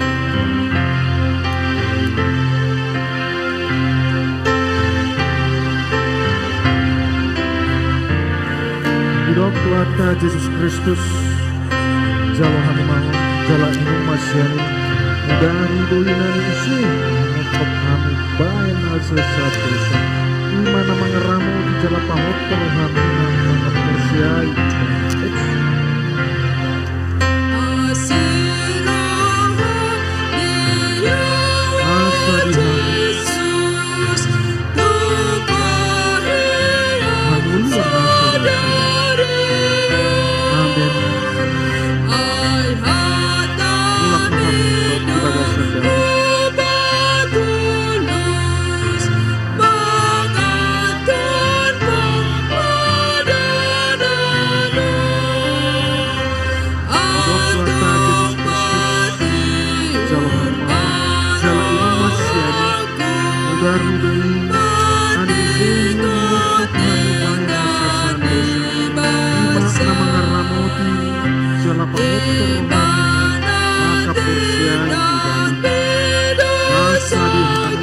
Hidup Tuhan Yesus Kristus jalo hamau jala inum masyani udar mudoi nani seho mokok hamu bayan asesat dosa imana mengeramu di jala pahot hamu nama kaporsiai Udar-udai ani useho mukop hamu bayan asa sandosa. Ima na mga ramoti jala pangottor makapursian ibana. Asa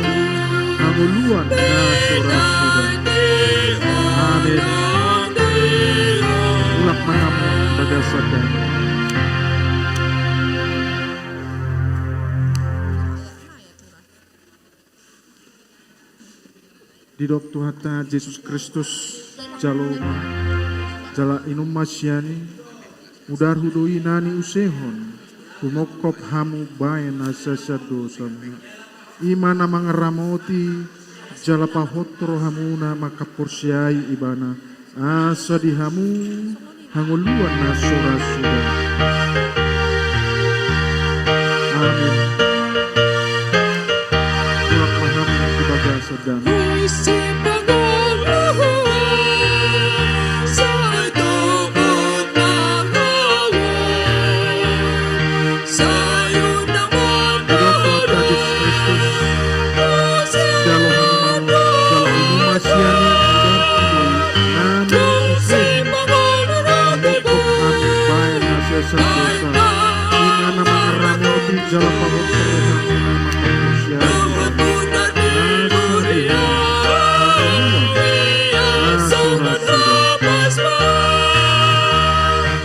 dihamu hanguluan na surasudan. Amin. Ulap mahamu bagasadan. Di dok Tuhata Yesus Kristus jaloma jala inum masyani udar hudoi nani usehon kumokop hamu bayan asa sadosamu. Imana mangaramoti jala pahotro hamuna makapursiai ibana. Asa dihamu hanguluan na surasudan. Amin. Ulap mahamu ibagasadan. Imana mangaramoti jala pahotro hamuna makapursiai.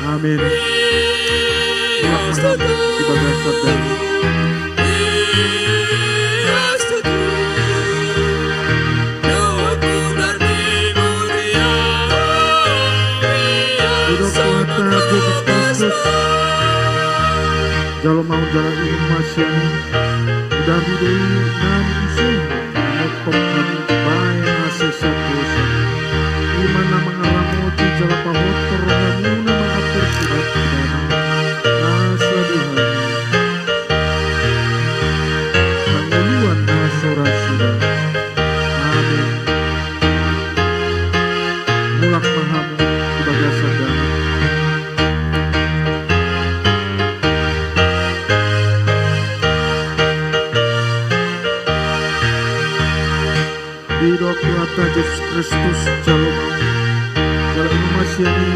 Amin. Ulap mahamu ibagasadan. Duduk Tuhata Yesus Kristus jalo mau jalan ilmu masyani udah hidui nani usuh mokop hamu bayan asa sandosa. Imana mangaramoti jala pahottor hamuna makapursiai ibana. Asa dihamu hanguluan na surasudan. Amin. Ulap mahamu ibagasadan. Di dok Tuhata Yesus Kristus jalo mau jala inum masyani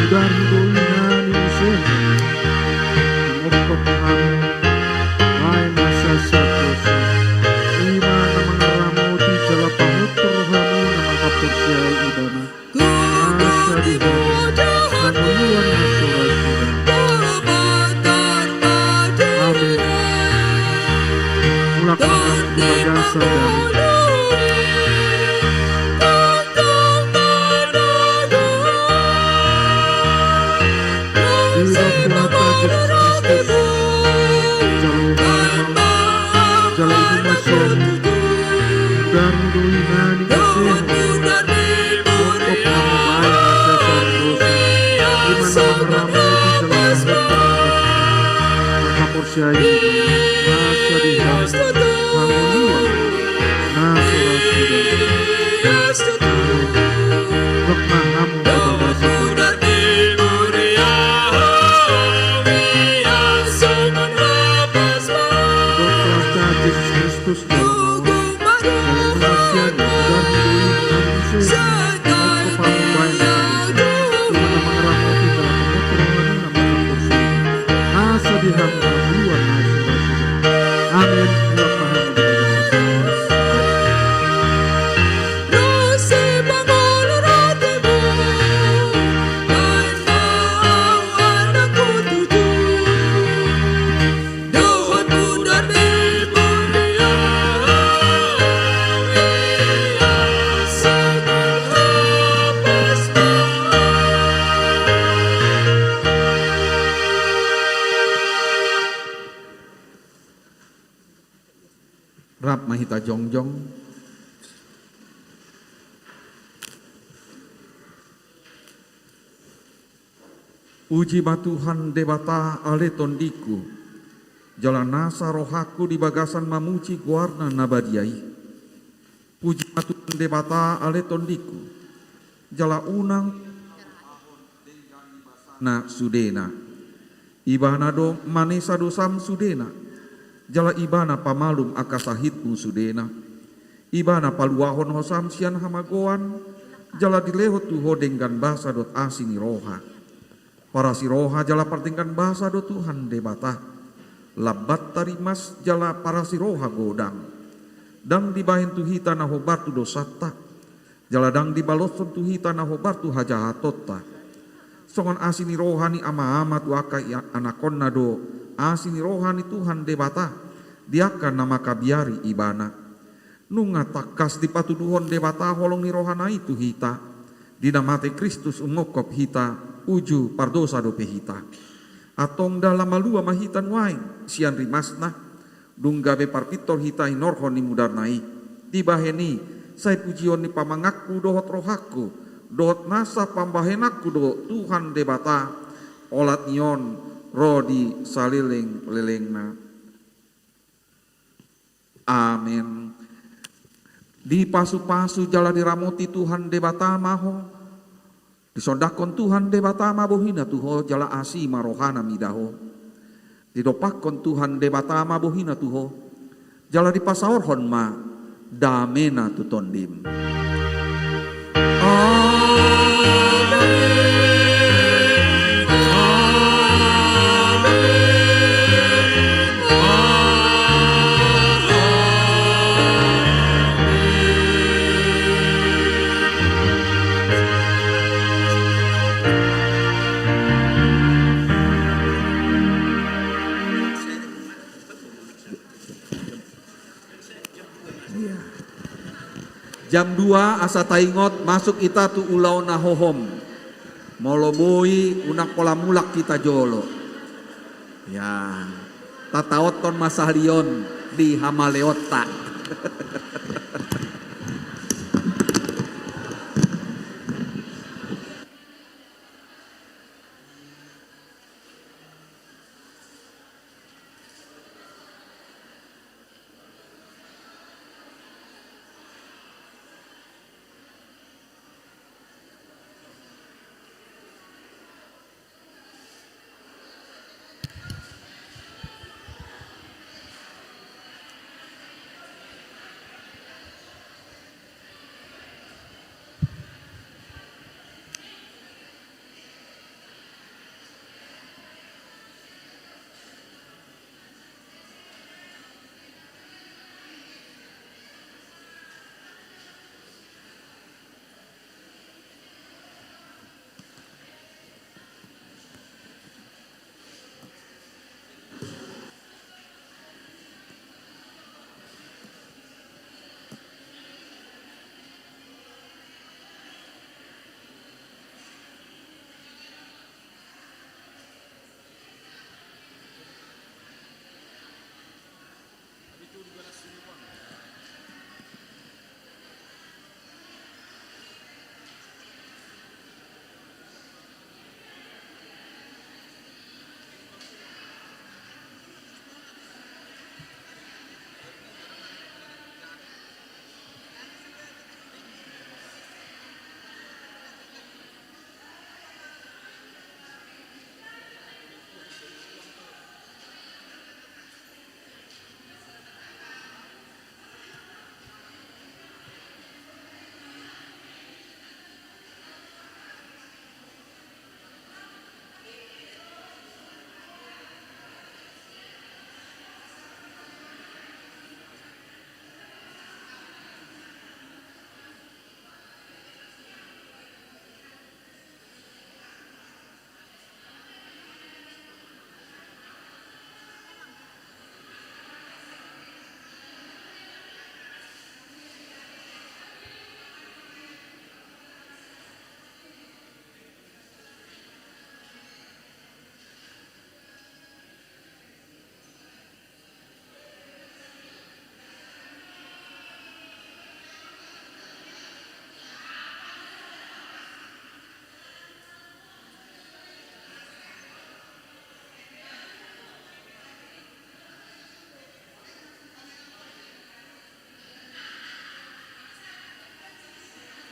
udar hidoi nani useho kumokop hamu bayan asa sandosa. Imana mangaramoti jala pahotro hamuna makapursiai ibana. Asa dihamu hanguluan na surasudan. Amin. Ulap mahamu ibagasadan. Di dok Tuhata Yesus Kristus jaloma jala inum masyani udar hidoi nani useho mokop hamu bayan asa sandosa. Imana mangaramoti jala pahotro makapursiai ibana. Asa dihamu hanguluan na surasudan. Ulap mahamu ibagasadan. Dok Tuhata Yesus Kristus jaloma jala inum masyani udar hidoi nani useho mokop hamu bayan asa sandosa. Imana mangaramoti jala pahotro hamuna makapursiai. Asa dihamu hanguluan na surasudan. Amin. Ulap mahamu ibagasadan. Rap mahita jongjong. Uji batuhan debata ale tondiku, jalan nasa rohaku di bagasan mamuci guarna nabadiai. Puji batuhan debata ale tondiku, jala unang na sudena. Ibana do manesa dosam sudena, jala ibana pamalum akasahitmu sudena. Ibana paluahon hosam sian hamagoan, jala dilehot tuho dengan bahasa dot asini roha. Para si roha jala partingkan bahasa dot Tuhan debata. Labat tarimas jala para si roha godang. Dang dibahin tuhita na hobartu dosata. Jala dang dibaloson tuhita na hobartu hajahatota. Songon asini rohani ama-ama tu akai anakon na do. Asini rohani Tuhan debata. Diakan nama kabiari ibana. Nunga takas di patuduhon debata holong ni rohana itu hita. Dinamate Kristus umokop hita. Uju pardosa dope hita. Atong dalam malua mahitan wain. Sian rimasna. Dunggabe parpitor hita inorhon ni mudarnai. Tibaheni. Saya pujion ni pamangakku dohot rohaku. Dohot nasa pambahenakku do Tuhan debata. Olat nyon rodi saliling lelengna. Amin. Di pasu-pasu jala diramoti Tuhan debata maho. Disondakon Tuhan debata mabohina tuho jala asi marohana midaho. Didopakon Tuhan debata mabohina tuho. Jala dipasaorhon ma damena tutondim. Jam 2 asa taingot masuk kita tu ulau nahohom. Moloboi unak pola mulak kita jolo. Ya, tataoton masahlion di Hamaleota.